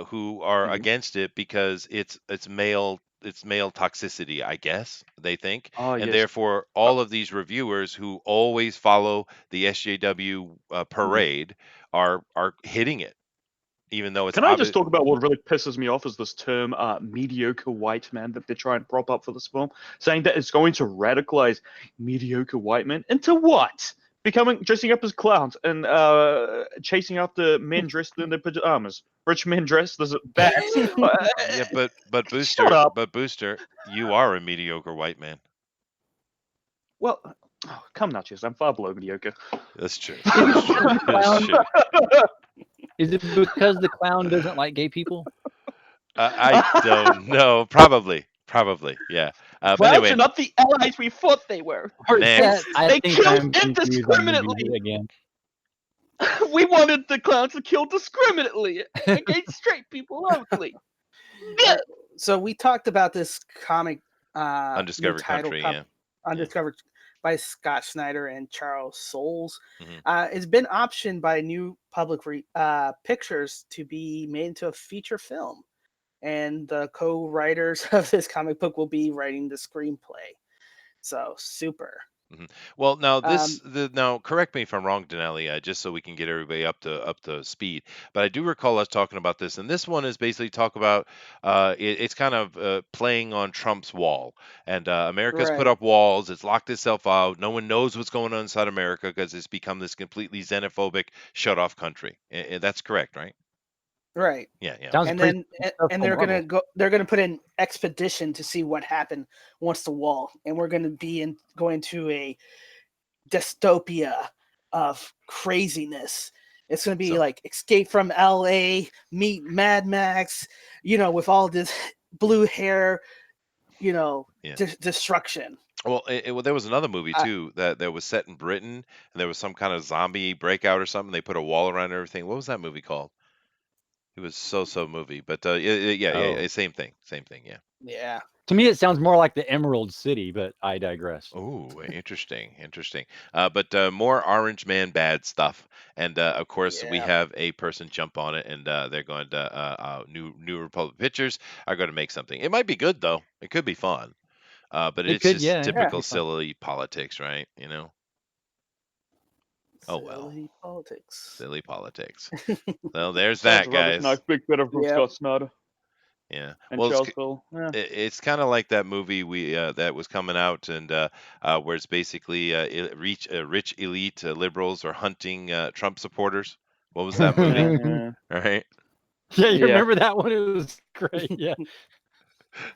who are Mhm. against it because it's male toxicity, I guess they think, Ah, and yes. therefore all of these reviewers who always follow the SJW Mhm. parade are hitting it, even though it's Can I just obvious. talk about what really pisses me off is this term mediocre white man that they're trying to prop up for this film, saying that it's going to radicalize mediocre white men into what? Dressing up as clowns and chasing after men dressed in their pajamas, rich men dressed as bats. Yeah, but Shut Booster, up. you are a mediocre white man. Well, oh, come now, Chess. I'm far below mediocre. That's true. Is it That's true. because the That's clown? true. Is it because the clown doesn't like gay people? I don't know. Probably. Yeah. But Clowns anyway, are not the allies we thought they were. Or is They that? next. I they think killed I'm confused on movies indiscriminately. again. We wanted the clowns to kill discriminately against straight people only. So we talked about this comic new Undiscovered title Country. Yeah. Undiscovered by Scott Snyder and Charles Soules. Mhm. It's been optioned by New Public Pictures to be made into a feature film, and the co-writers of this comic book will be writing the screenplay. So super. Well, now Um, now correct me if I'm wrong, Denali, just so we can get everybody up to speed. But I do recall us talking about this, and this one is basically talk about it's kind of playing on Trump's wall, and America's put right, up walls. It's locked itself out. No one knows what's going on inside America because it's become this completely xenophobic, shut off country. That's correct, right? right. Yeah, yeah, Sounds okay. And pretty then and successful they're gonna Marvel. go. They're gonna put an expedition to see what happened once the wall, and we're gonna be going to a dystopia of craziness. It's going to be So like Escape from LA, meet Mad Max, with all this blue hair, yeah. destruction. Well, there was another movie Uh, too that was set in Britain, and there was some kind of zombie breakout or something. They put a wall around everything. What was that movie called? It was so movie, but yeah, Oh, same thing, yeah. yeah, to me, it sounds more like the Emerald City, but I digress. Oh, interesting. But more Orange Man bad stuff, and of course we yeah. have a person jump on it, and they're going to New Republic Pictures are going to make something. It might be good though. It could be fun. But It it's could, just yeah, it Yeah. could typical be fun. silly politics, right? You know. Oh well, Silly politics. silly politics. Well, there's Besides that, the rubbish guys. knife, big better from Yep. Scott Snyder Yeah. and Well, Charlesville. Yeah. it's kind of like that movie that was coming out, and where it's basically rich elite liberals are hunting Trump supporters. What was that movie? Yeah. All right, Yeah, you Yeah. remember that one? It was great. Yeah.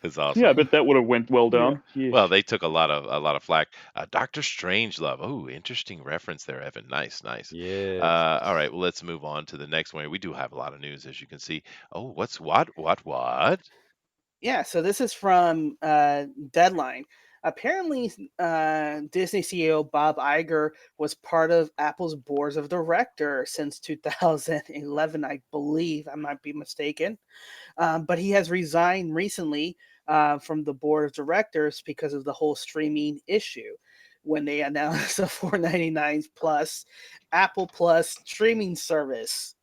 it's Yeah, I awesome. bet that would have went well Yeah. down. Yes. Well, they took a lot of flack. Doctor Strangelove. Oh, interesting reference there, Evan. Nice. Yes. All right, well, let's move on to the next one. We do have a lot of news, as you can see. Oh, what's what? Yeah, so this is from Deadline. Apparently, Disney CEO Bob Iger was part of Apple's boards of directors since 2011, I believe. I might be mistaken. But he has resigned recently from the board of directors because of the whole streaming issue. When they announced the $4.99 plus Apple Plus streaming service.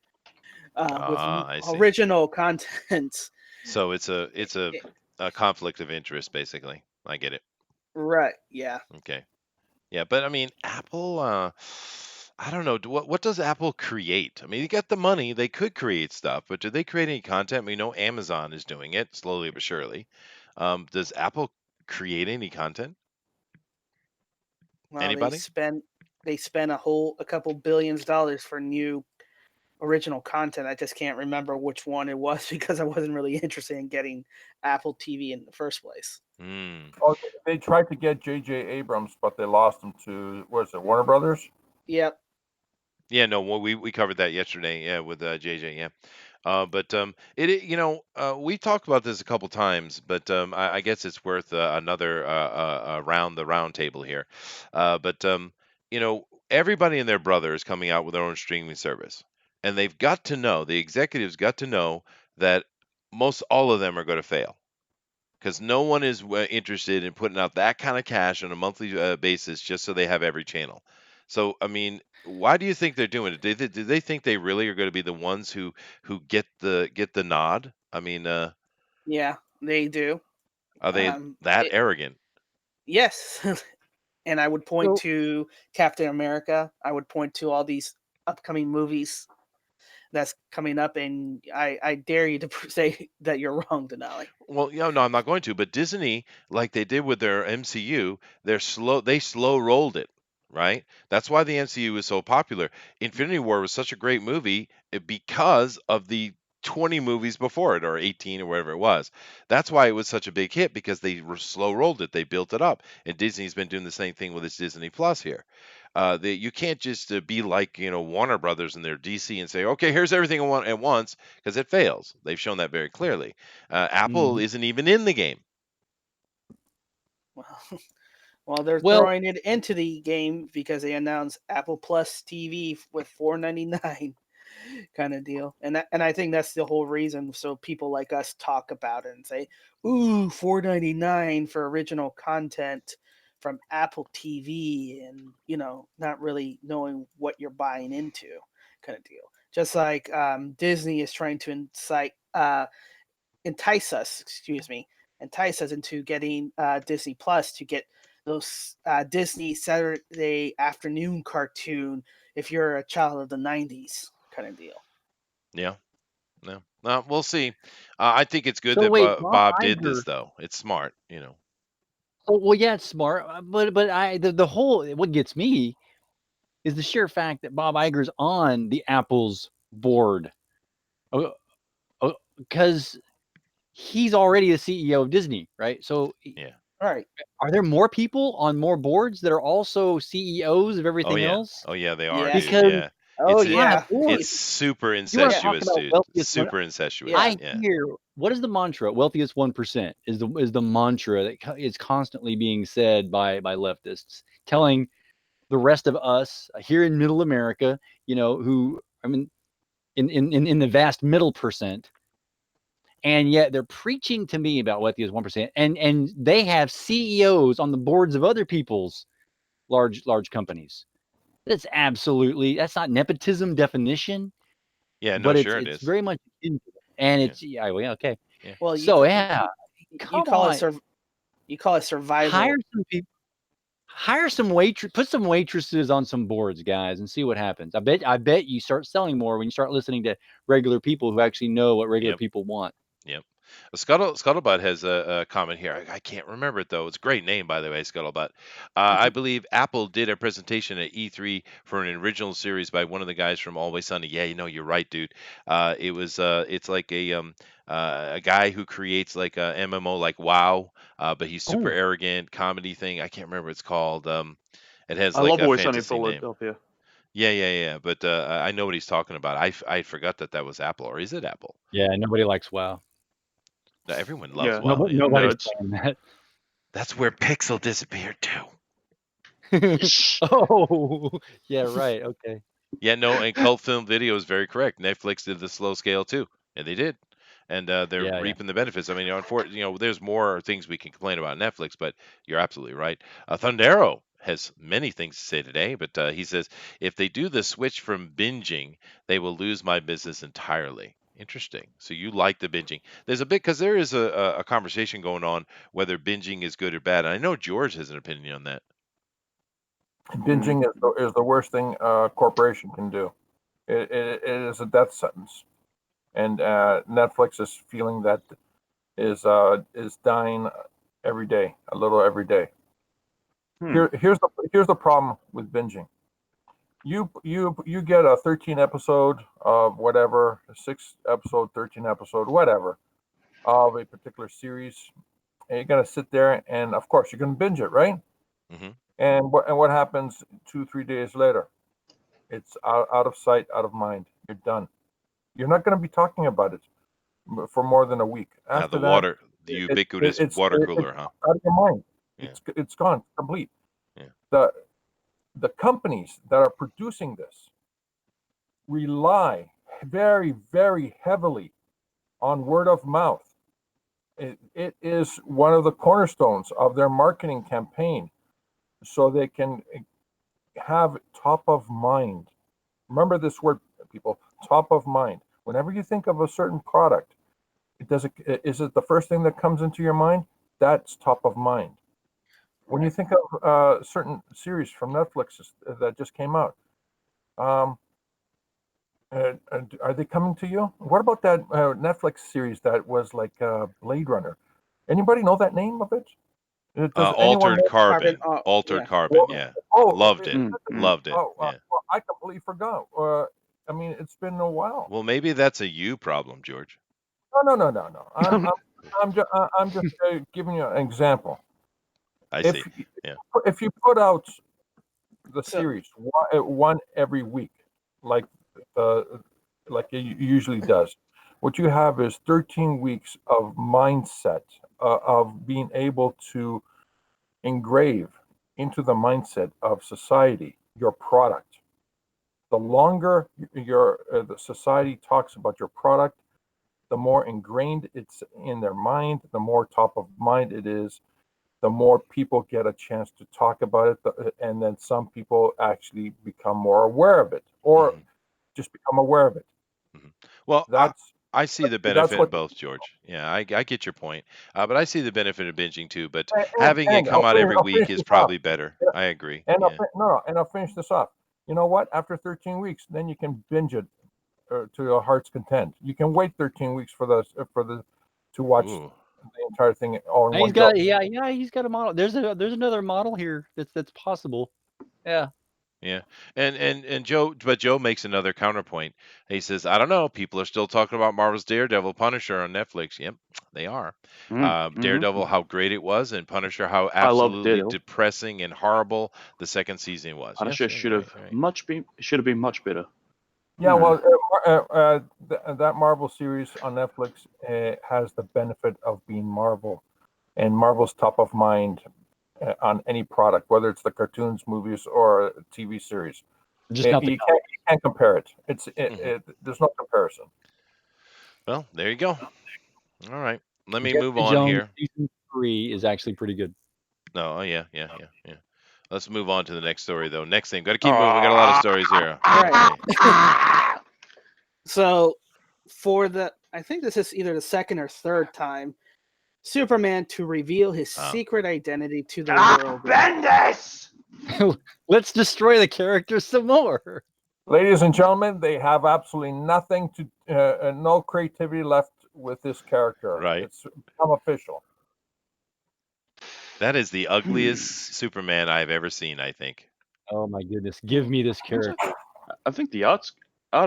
with I see. original content. So it's a conflict of interest, basically. I get it. Right? Yeah. Okay. Yeah, but I mean, Apple. I don't know. What does Apple create? I mean, you got the money; they could create stuff, but do they create any content? We know Amazon is doing it slowly but surely. Does Apple create any content? Well, Anybody? they spent a couple billions of dollars for new original content. I just can't remember which one it was because I wasn't really interested in getting Apple TV in the first place. Hmm. Oh, they tried to get J.J. Abrams, but they lost him to, what is it, Warner Brothers? Yep. Yeah, no, well, we covered that yesterday, yeah, with JJ, yeah. But we talked about this a couple times, but I guess it's worth another around the round table here. But everybody and their brother is coming out with their own streaming service, and they've got to know, the executives got to know that most all of them are going to fail because no one is interested in putting out that kind of cash on a monthly basis just so they have every channel. So, I mean, why do you think they're doing it? Do they think they really are going to be the ones who get the nod? I mean, Yeah, they do. are they that It, arrogant? yes. And I would point So, to Captain America. I would point to all these upcoming movies that's coming up, and I dare you to say that you're wrong, Denali. Well, no, I'm not going to. But Disney, like they did with their MCU, they slow rolled it, right? That's why the MCU is so popular. Infinity War was such a great movie because of the 20 movies before it, or 18, or whatever it was. That's why it was such a big hit because they slow rolled it. They built it up, and Disney's been doing the same thing with its Disney Plus here. You can't just be like Warner Brothers and their DC and say, okay, here's everything at once, because it fails. They've shown that very clearly. Apple mhm. isn't even in the game. Well, well, they're Well, throwing it into the game because they announced Apple Plus TV with $4.99 kind of deal, and I think that's the whole reason. So people like us talk about it and say, "Ooh, $4.99 for original content from Apple TV," and not really knowing what you're buying into, kind of deal. Just like Disney is trying to entice us into getting Disney Plus to get those Disney Saturday afternoon cartoon if you're a child of the '90s kind of deal. Yeah, no, we'll see. I think it's good so that wait, Bob Bob did Iger. this, though. It's smart. Oh, well, yeah, it's smart, but the whole what gets me is the sheer fact that Bob Iger's on the Apple's board, because he's already the CEO of Disney, right? So, Yeah. All right. are there more people on more boards that are also CEOs of Oh everything yeah. else? Oh yeah, they are, Yes. dude. Because Yeah. Oh It's my yeah. lord, it's super you want to talk incestuous, about dude. wealthiest one? Super incestuous. Yeah. I Yeah. hear, what is the mantra? Wealthiest 1% is the mantra that is constantly being said by leftists, telling the rest of us here in Middle America, who, I mean, in the vast middle percent, and yet they're preaching to me about wealthiest 1%, and they have CEOs on the boards of other people's large companies. That's not nepotism definition, Yeah. No, but sure it it's is. very much into it. And Yeah. it's, yeah, well, yeah, okay. Yeah. Well, So yeah, you come call it on, you call it hire survival. some people, hire some waitress, put some waitresses on some boards, guys, and see what happens. I bet you start selling more when you start listening to regular people who actually know what regular Yep. people want. Yep. Scuttlebutt has a comment here. I can't remember it though. It's a great name, by the way, Scuttlebutt. I believe Apple did a presentation at E3 for an original series by one of the guys from Always Sunny. Yeah, you're right, dude. It's like a guy who creates like a MMO like WoW, but he's super Oh, arrogant comedy thing. I can't remember what it's called. It has I like love a Always Sunny in fantasy name. Philadelphia. Yeah, yeah, yeah. But I know what he's talking about. I forgot that was Apple, or is it Apple? yeah, nobody likes WoW. No, everyone loves Yeah, WoW. Yeah. Nobody's nerds. playing that. That's where Pixel disappeared too. Oh, yeah, right. Okay. Yeah, no, and cult film video is very correct. Netflix did the slow scale too, and they did, and they're Yeah, yeah. reaping the benefits. I mean, unfortunately, there's more things we can complain about Netflix, but you're absolutely right. Thundero has many things to say today, but he says if they do the switch from binging, they will lose my business entirely. Interesting. So you like the binging? There's a bit because there is a conversation going on whether binging is good or bad. And I know George has an opinion on that. Binging is the worst thing a corporation can do. It is a death sentence, and Netflix is feeling that is dying every day, a little every day. Here's the problem with binging. You get a 13 episode of whatever, 6 episode, 13 episode, whatever of a particular series, and you're gonna sit there, and of course you're gonna binge it, right? Mm-hmm. And what happens 2-3 days later? It's out of sight, out of mind. You're done. You're not going to be talking about it for more than a week. After The ubiquitous water cooler, huh? Out of your mind. Yeah. It's gone, complete. Yeah. The companies that are producing this rely very, very heavily on word of mouth. It is one of the cornerstones of their marketing campaign, so they can have top of mind. Remember this word, people, top of mind. Whenever you think of a certain product, is it the first thing that comes into your mind? That's top of mind. When you think of certain series from Netflix that just came out, are they coming to you? What about that Netflix series that was like Blade Runner? Anybody know that name of it? Altered Carbon. Altered Carbon. Yeah. Loved it. Loved it. Oh, yeah. well, I completely forgot. I mean, it's been a while. Well, maybe that's a you problem, George. No. I'm just giving you an example. I see. Yeah. If you put out the series one every week, like it usually does, what you have is 13 weeks of mindset of being able to engrave into the mindset of society your product. The longer the society talks about your product, the more ingrained it's in their mind, the more top of mind it is, the more people get a chance to talk about it, and then some people actually become more aware of it, or just become aware of it. Well, I see the benefit in both, George. Yeah, I get your point, but I see the benefit of binging too. But having it come out every week is probably better. I agree. And I'll finish this off. You know what? After 13 weeks, then you can binge it to your heart's content. You can wait 13 weeks for the to watch the entire thing all in one go. He's got a model. There's another model here that's possible. Yeah. Yeah, and Joe makes another counterpoint. He says, I don't know, people are still talking about Marvel's Daredevil, Punisher on Netflix. Yep, they are. Daredevil, how great it was, and Punisher, how absolutely depressing and horrible the second season was. Punisher should have been much better. Yeah, well, that Marvel series on Netflix has the benefit of being Marvel, and Marvel's top of mind on any product, whether it's the cartoons, movies, or a TV series. You can't compare it. There's no comparison. Well, there you go. All right, let me move on here. Season 3 is actually pretty good. No, yeah. Let's move on to the next story, though. Next thing, got to keep moving. We got a lot of stories here. All right. So, I think this is either the second or third time, Superman to reveal his secret identity to the world. Bendis! Let's destroy the character some more. Ladies and gentlemen, they have absolutely nothing to, no creativity left with this character. Right. It's become official. That is the ugliest Superman I've ever seen, I think. Oh my goodness. Give me this character. I think the art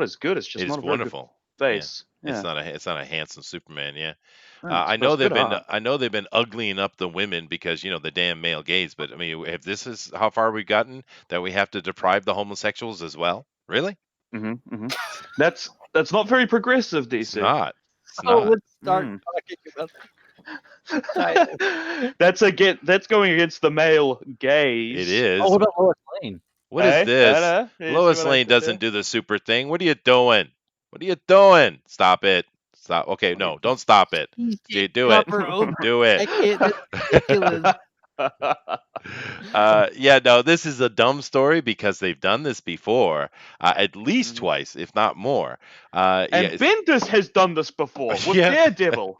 is good. It's just not a wonderful face. Yeah. It's not a handsome Superman, yeah. I know they've been uglying up the women because the damn male gaze, but I mean, if this is how far we've gotten that we have to deprive the homosexuals as well, really? That's not very progressive, DC. It's not. Let's start talking about that's going against the male gaze. It is. Oh, what about Lois Lane? What is this? Lois Lane doesn't do the super thing. What are you doing? What are you doing? Stop it. Stop. Okay, no, don't stop it. Do it. Do it. Yeah, no, this is a dumb story because they've done this before, at least Mhm. twice, if not more. Yeah, And Bendis has done this before with yeah, Daredevil.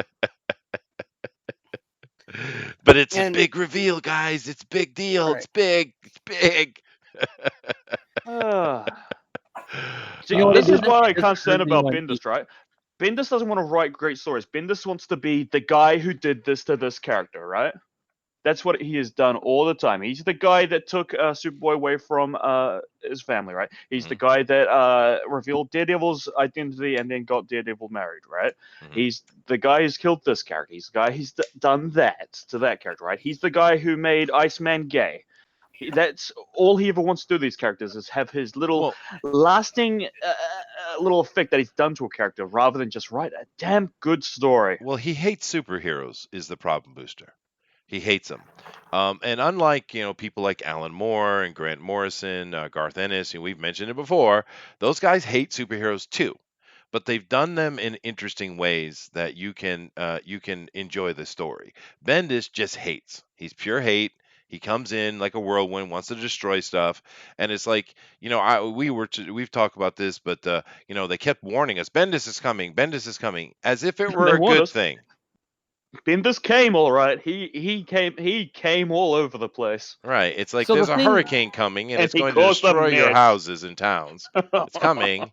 but it's a And big reveal, guys. It's a big deal. right. It's big. It's big. See, You know what it this is doesn't? what I It doesn't can't stand hurt about anyone. Bendis, right? Bendis doesn't want to write great stories. Bendis wants to be the guy who did this to this character, right? That's what he has done all the time. He's the guy that took Superboy away from his family, right? He's the Mhm, guy that revealed Daredevil's identity and then got Daredevil married, right? mhm. He's the guy who's killed this character. He's the guy who's done that to that character, right? He's the guy who made Iceman gay. That's all he ever wants to do. These characters is have his little Well, lasting little effect that he's done to a character, rather than just write a damn good story. well, he hates superheroes is the problem, Booster. He hates them. And unlike people like Alan Moore and Grant Morrison, Garth Ennis, and we've mentioned it before, those guys hate superheroes too. But they've done them in interesting ways that you can enjoy the story. Bendis just hates. He's pure hate. He comes in like a whirlwind, wants to destroy stuff, and it's like we've talked about this, but they kept warning us, Bendis is coming, Bendis is coming, as if it were They a want good us. thing. Bendis came all right. He came all over the place, Right. It's like So the there's a thing, hurricane coming and and it's he going to caused a destroy your mess. houses and towns. It's coming.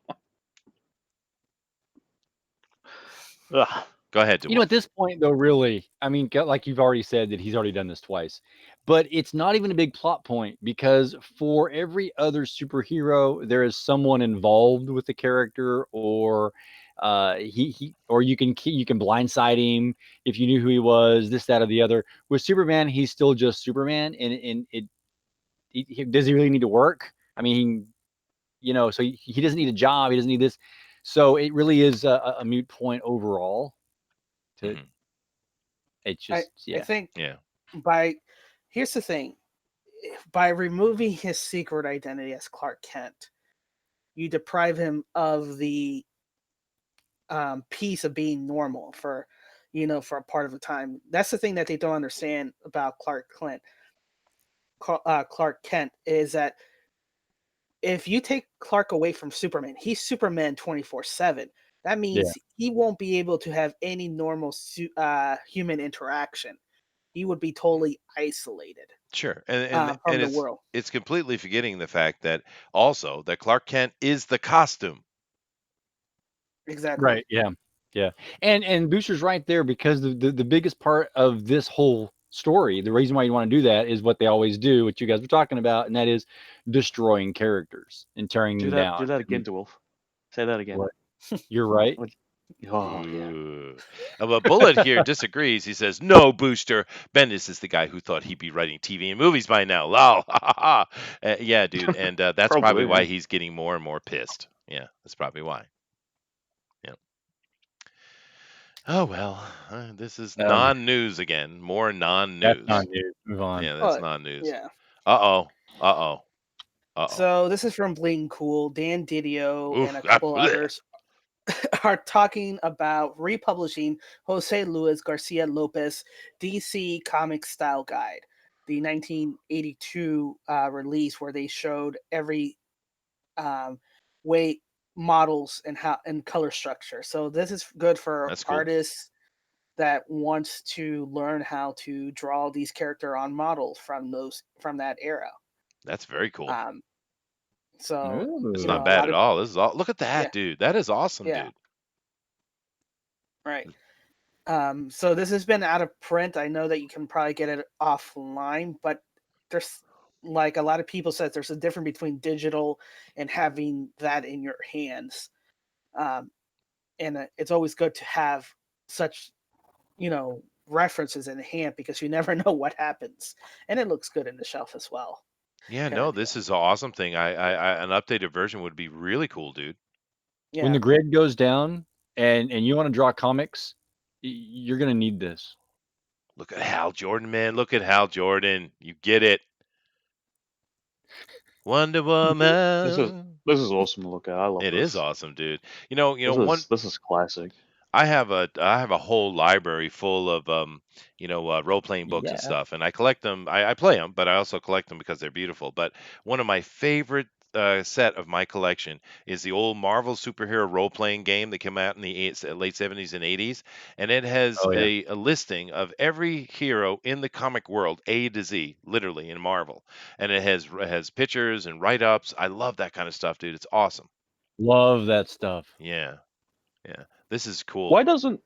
Ugh. Go ahead, you know, DeWolf. at this point, though, really, I mean, like you've already said that he's already done this twice, but it's not even a big plot point because for every other superhero, there is someone involved with the character, or or you can blindside him if you knew who he was, this, that, or the other. With Superman, he's still just Superman, and does he really need to work? I mean, so he doesn't need a job, he doesn't need this, so it really is a moot point overall. To Mhm. It's I just, I yeah. think Yeah. here's the thing. By removing his secret identity as Clark Kent, you deprive him of the piece of being normal for a part of the time. That's the thing that they don't understand about Clark Kent, is that if you take Clark away from Superman, he's Superman 24/7. That Yeah. means he won't be able to have any normal human interaction. He would be totally isolated Sure. And from the world. it's completely forgetting the fact that also that Clark Kent is the costume. Exactly. Right. Yeah. Yeah. And Booster's right there, because the biggest part of this whole story, the reason why you want to do that is what they always do, what you guys were talking about, and that is destroying characters and tearing them down. Do that I again, mean, DeWolf. Say that again. what? You're right. What- Oh yeah. Ooh. But Bullet here disagrees. He says, "No, Booster. Bendis is the guy who thought he'd be writing TV and movies by now." Lol. Ha, ha, ha. Yeah, dude, and that's probably Probably. why Yeah. he's getting more and more pissed. Yeah, that's probably why. Yeah. Oh well, this is non-news again. More That's non-news. not news. Move on. Yeah, that's Oh, non-news. yeah. Uh-oh. Uh-oh. Uh-oh. So this is from Bleeding Cool. Dan Didio Oof, and a ah, couple bleh. others are talking about republishing Jose Luis Garcia Lopez DC Comics Style Guide, the 1982 release, where they showed every way models and color structure. So this is good for That's cool. artists that wants to learn how to draw these character on models from that era. That's very cool. So It's Ooh. not a bad lot at of all. This is all. Look at that, yeah, dude. That is awesome, yeah, dude. right. So this has been out of print. I know that you can probably get it offline, but there's, like a lot of people said, there's a difference between digital and having that in your hands. And it's always good to have such, references in hand, because you never know what happens, and it looks good in the shelf as well. Yeah, Kind no, of deal. this is an awesome thing. An updated version would be really cool, dude. When Yeah. the grid goes down and you want to draw comics, you're gonna need this. Look at Hal Jordan, man. Look at Hal Jordan. You get it. Wonder This is Woman. this is awesome to look at. I love It this. is awesome, dude. You know, one This is classic. I have a whole library full of role playing books and Yeah. stuff, and I collect them. I play them, but I also collect them because they're beautiful. But one of my favorite set of my collection is the old Marvel superhero role playing game that came out in the late 70s and 80s, and it has Oh yeah. a listing of every hero in the comic world, A to Z, literally in Marvel, and it has pictures and write ups. I love that kind of stuff, dude. It's awesome. Love that stuff. Yeah, yeah. This is cool. Why doesn't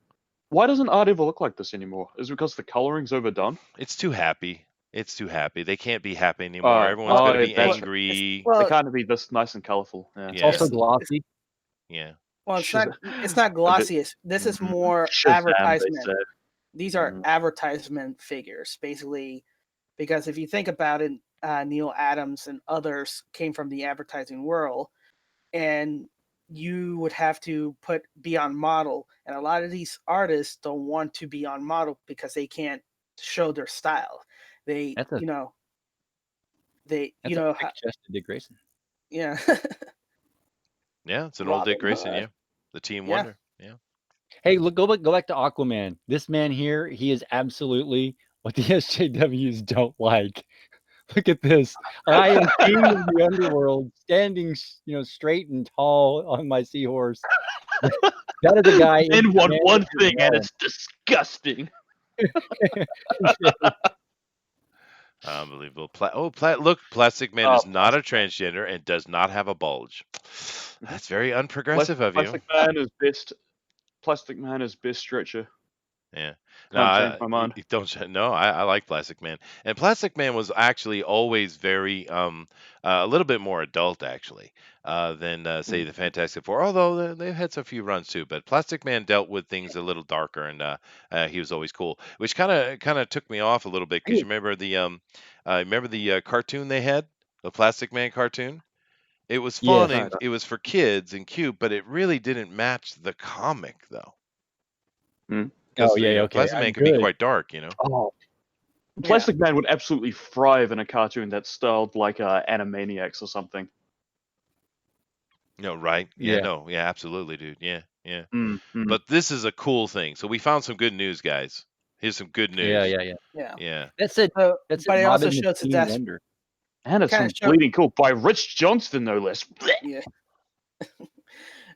art ever look like this anymore? Is it because the coloring's overdone? It's too happy. It's too happy. They can't be happy anymore. Everyone's got to be That's angry. they Well, can't be this nice and colorful. Yeah. It's Yeah, also it's glossy. yeah. well, Shaz- it's not a bit- glossy. This is Mhm. more Shazam, they advertisement. said. These are Mhm. advertisement figures, basically, because if you think about it, Neil Adams and others came from the advertising world, and you would have to be on model, and a lot of these artists don't want to be on model because they can't show their style. They, That's a they, that's a thick chested Dick Grayson. yeah, Yeah, it's an old Dick Robin Grayson, Hood. yeah. The Team Yeah. Wonder. Yeah. Hey, look, go back to Aquaman. This man here, he is absolutely what the SJWs don't like. Look at this. I am king of the underworld, standing, straight and tall on my seahorse. That is a guy. in And one command of his thing, and realm. it's disgusting. Unbelievable. Look, Plastic Man is not a transgender and does not have a bulge. That's very unprogressive of you. Plastic Man is best stretcher. Yeah. Can't change my mind. I like Plastic Man. And Plastic Man was actually always very a little bit more adult actually than say the Fantastic Four, although they've had some few runs too, but Plastic Man dealt with things a little darker, and he was always cool, which kind of took me off a little bit because you remember the cartoon they had, the Plastic Man cartoon? It was fun Yes. and it was for kids and cute, but it really didn't match the comic though. Hmm. Because Oh yeah. Okay. Plastic Man I'm can be good. quite dark, Oh, Plastic Man would absolutely thrive in a cartoon that's styled like Animaniacs or something. No, right? Yeah, Yeah. no, yeah, absolutely, dude. Yeah, yeah. Mm-hmm. But this is a cool thing. So we found some good news, guys. Here's some good Yeah. news. Yeah. Yeah. Yeah. Yeah. That's it. So, That's but it. it also Mobbing the shows the Teen Wonder. And it's kinda some bleeding cool by Rich Johnston, no less. Yeah.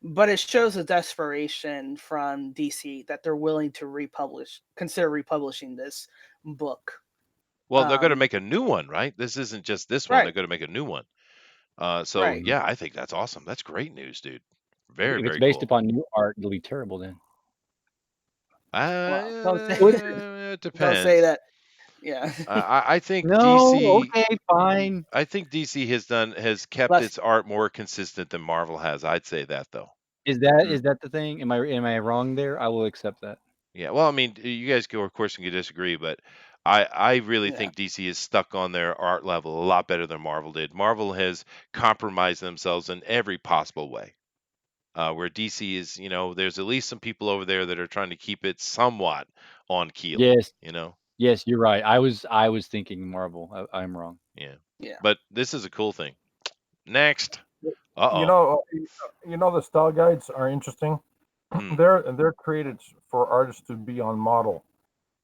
But it shows the desperation from DC that they're willing to consider republishing this book. Well, they're going to make a new one, right? This isn't just this one. They're Right. going to make a new one. So Right. yeah, I think that's awesome. That's great news, dude. Very, If it's very based cool. upon new art, it'll be terrible then. Well, It depends. don't say that. Yeah. I think No. DC. Okay. Fine. I think DC has kept Plus- its art more consistent than Marvel has. I'd say that though. Is that the thing? Am I wrong there? I will accept that. Yeah, well, I mean, you guys go, of course, can disagree, but I really Yeah. think DC is stuck on their art level a lot better than Marvel did. Marvel has compromised themselves in every possible way. Where DC is, there's at least some people over there that are trying to keep it somewhat on keel. Yes. You know, Yes, you're right. I was thinking Marvel. I'm wrong. yeah. Yeah. But this is a cool thing. Next. You know, the style guides are interesting. Mm. They're created for artists to be on model.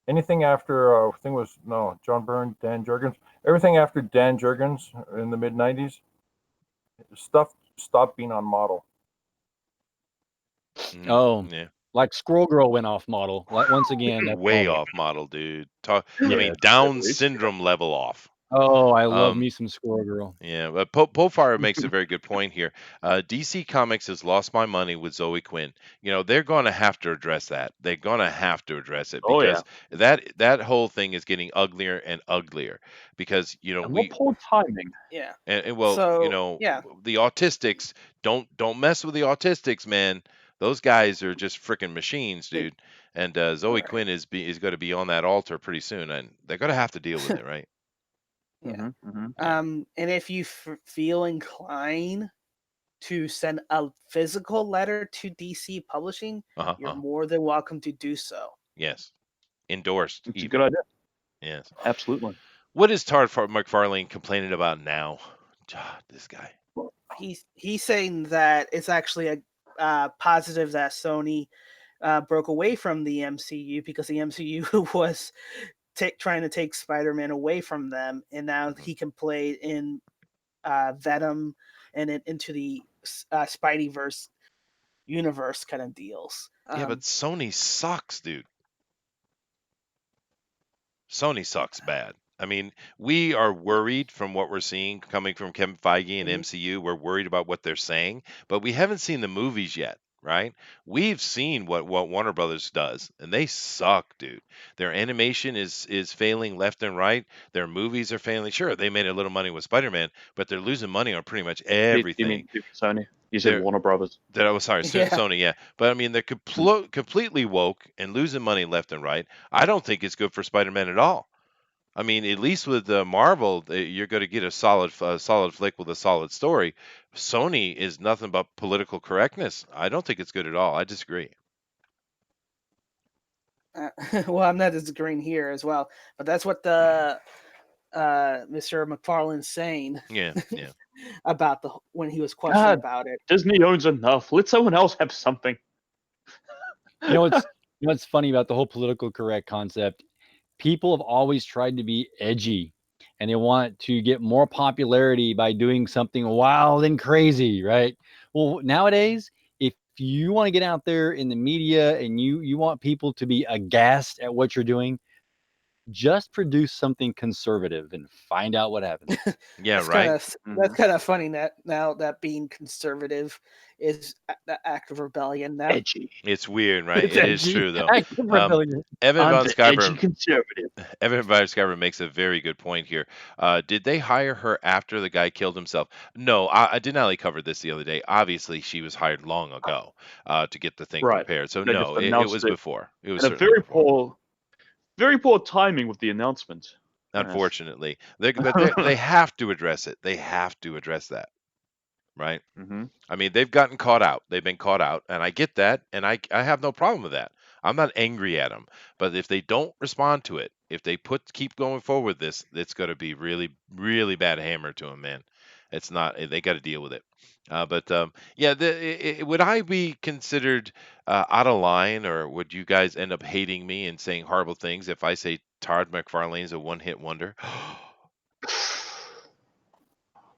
Anything after I think it was John Byrne, Dan Jurgens, everything after Dan Jurgens in the mid '90s, stuff stopped being on model. Oh, Yeah. like Squirrel Girl went off model. Like, once again, that's Way all. off model, dude. I Yeah. mean, Down syndrome level off. Oh, I love me some Squirrel Girl. Yeah, but Popefire makes a very good point here. DC Comics has lost my money with Zoe Quinn. They're going to have to address that. They're going to have to address it Oh, yeah. because that whole thing is getting uglier and uglier. Because And what poor timing. Yeah. and well, So, yeah. the autistics don't mess with the autistics, man. Those guys are just freaking machines, dude. And Zoe Right. Quinn is going to be on that altar pretty soon, and they're going to have to deal with it, right? Yeah. Yeah. And if you feel inclined to send a physical letter to DC Publishing, you're more than welcome to do so. Yes. Endorsed. It's a good idea. Yes. Absolutely. What is Todd McFarlane complaining about now? God, this guy. He's saying that it's actually a positive that Sony broke away from the MCU because the MCU was trying to take Spider-Man away from them, and now he can play in Venom and into the Spideyverse universe kind of deals. Yeah, but Sony sucks, dude. Sony sucks bad. I mean, we are worried from what we're seeing coming from Kevin Feige and MCU. We're worried about what they're saying, but we haven't seen the movies yet, right? We've seen what Warner Brothers does, and they suck, dude. Their animation is failing left and right. Their movies are failing. Sure, they made a little money with Spider-Man, but they're losing money on pretty much You everything. mean Sony? You said They're- Warner Brothers. Sorry, Yeah. Sony, yeah. But I mean, they're completely woke and losing money left and right. I don't think it's good for Spider-Man at all. I mean, at least with Marvel, you're going to get a solid flick with a solid story. Sony is nothing but political correctness. I don't think it's good at all. I disagree. Well, I'm not disagreeing here as well, but that's what the Mr. McFarlane's saying. Yeah, yeah. About when he was questioned God, about it. Disney owns enough. Let someone else have something. You know what's funny about the whole political correct concept? People have always tried to be edgy, and they want to get more popularity by doing something wild and crazy, right? Well, nowadays, if you want to get out there in the media and you want people to be aghast at what you're doing, just produce something conservative and find out what happens. Yeah, That's right. That's kind of funny that now that being conservative is the act of rebellion now. Edgy. It's weird, right? It's It is edgy. true, though. Act of rebellion. Evan I'm von the edgy Skyver, conservative. Evan von Skyver makes a very good point here. Did they hire her after the guy killed himself? No, Denali covered this the other day. Obviously, she was hired long ago to get the thing Right. prepared. So They no, just it announced was it. before. It was And a certainly before. very poor timing with the announcement. Yes. Unfortunately, they have to address it. They have to address that, right? Mm-hmm. I mean, they've gotten caught out. They've been caught out, and I get that, and I have no problem with that. I'm not angry at them, but if they don't respond to it, if they keep going forward with this, it's going to be really, really bad hammer to them, man. It's not. They got to deal with it. Yeah, would I be considered out of line, or would you guys end up hating me and saying horrible things if I say Todd McFarlane's a one-hit wonder?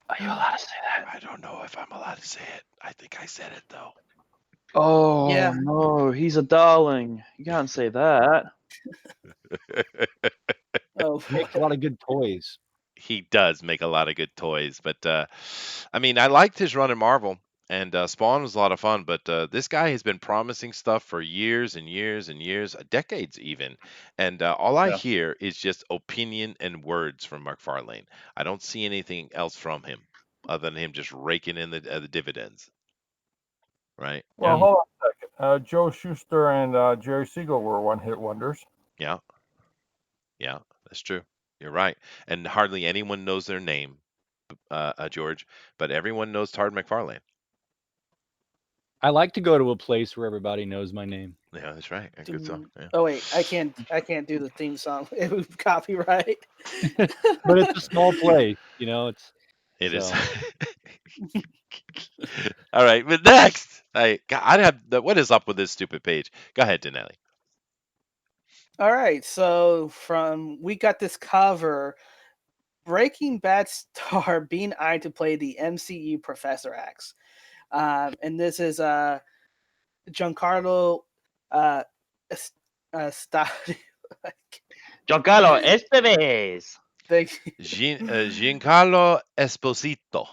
Are you allowed to say that? I don't know if I'm allowed to say it. I think I said it though. Oh Yeah. no, he's a darling. You can't say that. Oh, Makes a lot of good toys. He does make a lot of good toys, but I mean, I liked his run in Marvel, and Spawn was a lot of fun. But this guy has been promising stuff for years and years and years, decades even, and all I Yeah. hear is just opinion and words from McFarlane. I don't see anything else from him other than him just raking in the dividends, right? Well, Yeah. hold on a second. Joe Shuster and Jerry Siegel were one-hit wonders. Yeah, yeah, that's true. You're right, and hardly anyone knows their name, George, but everyone knows Todd McFarlane. I like to go to a place where everybody knows my name. Yeah, that's right. A good song. Yeah. Oh wait, I can't do the theme song. It was copyright. But it's a small place, you know. It is. So. All right, but next, I have what is up with this stupid page? Go ahead, Dinale. All right, so we got this cover, Breaking Bad star being eyed to play the MCU Professor X, and this is Giancarlo Giancarlo Estevez. Giancarlo Esposito.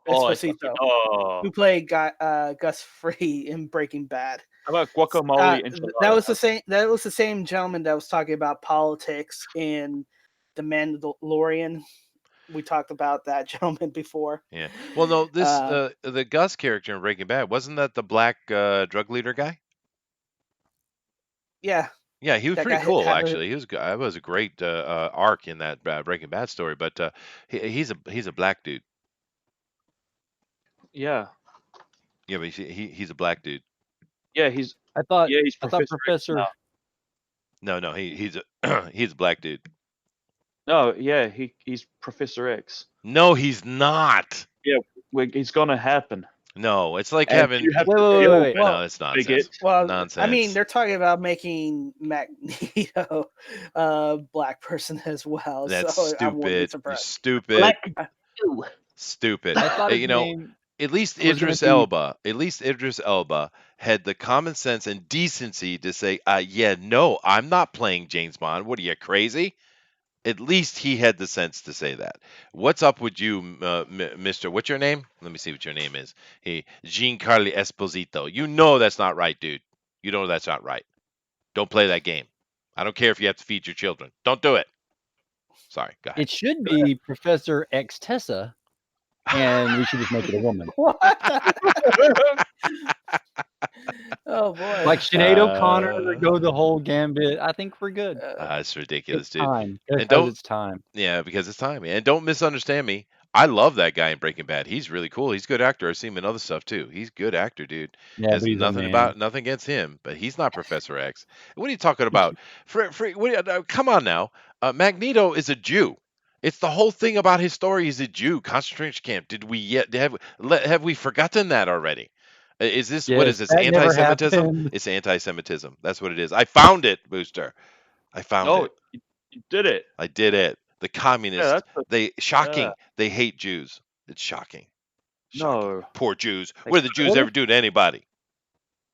Esposito, who played Gus Free in Breaking Bad. How about guacamole and that was the same. That was the same gentleman that was talking about politics in The Mandalorian. We talked about that gentleman before. Yeah. Well, no, this the Gus character in Breaking Bad, wasn't that the black drug leader guy? Yeah. Yeah, he was pretty cool actually. It was a great arc in that Breaking Bad story, but he's a black dude. Yeah. Yeah, but he's a black dude. Yeah, he's. I thought Professor. No, he's a he's a black dude. No, yeah, he's Professor X. No, he's not. Yeah, it's gonna happen. No, it's like And having. you have Wait, to wait, deal wait, with wait. No, Well, it's nonsense. bigot. well, I mean, Nonsense. they're talking about making Magneto a black person as well, That's so I wouldn't be stupid. You're surprised. stupid. Ew. Stupid. I thought his You know, name at least was going to be. At least Idris Elba had the common sense and decency to say, yeah, no, I'm not playing James Bond. What are you, crazy? At least he had the sense to say that. What's up with you, Mr. What's your name? Let me see what your name is. Hey, Giancarlo Esposito. You know that's not right, dude. You know that's not right. Don't play that game. I don't care if you have to feed your children. Don't do it. Sorry, go ahead. It should be Professor X Tessa, and we should just make it a woman. What? Oh boy. Like Sinead O'Connor, go the whole gambit. I think we're good. It's ridiculous, It's dude. time. And Because don't it's time. Yeah, because it's time. And don't misunderstand me. I love that guy in Breaking Bad. He's really cool. He's a good actor. I've seen him in other stuff too. He's a good actor, dude. Yeah, Has but he's a man. nothing against him, but he's not Professor X. What are you talking about? Come on now. Magneto is a Jew. It's the whole thing about his story. He's a Jew. Concentration camp. Did we yet have we forgotten that already? Is this what Yes, is this that never anti-Semitism? happened. It's anti-Semitism. That's what it is. I found it, Booster. I found No, it. you did it. I did it. The Yeah, communists, that's they shocking. They hate Jews. It's shocking. Shocking. no. Poor Jews. Like, What did the Jews What ever if do to anybody?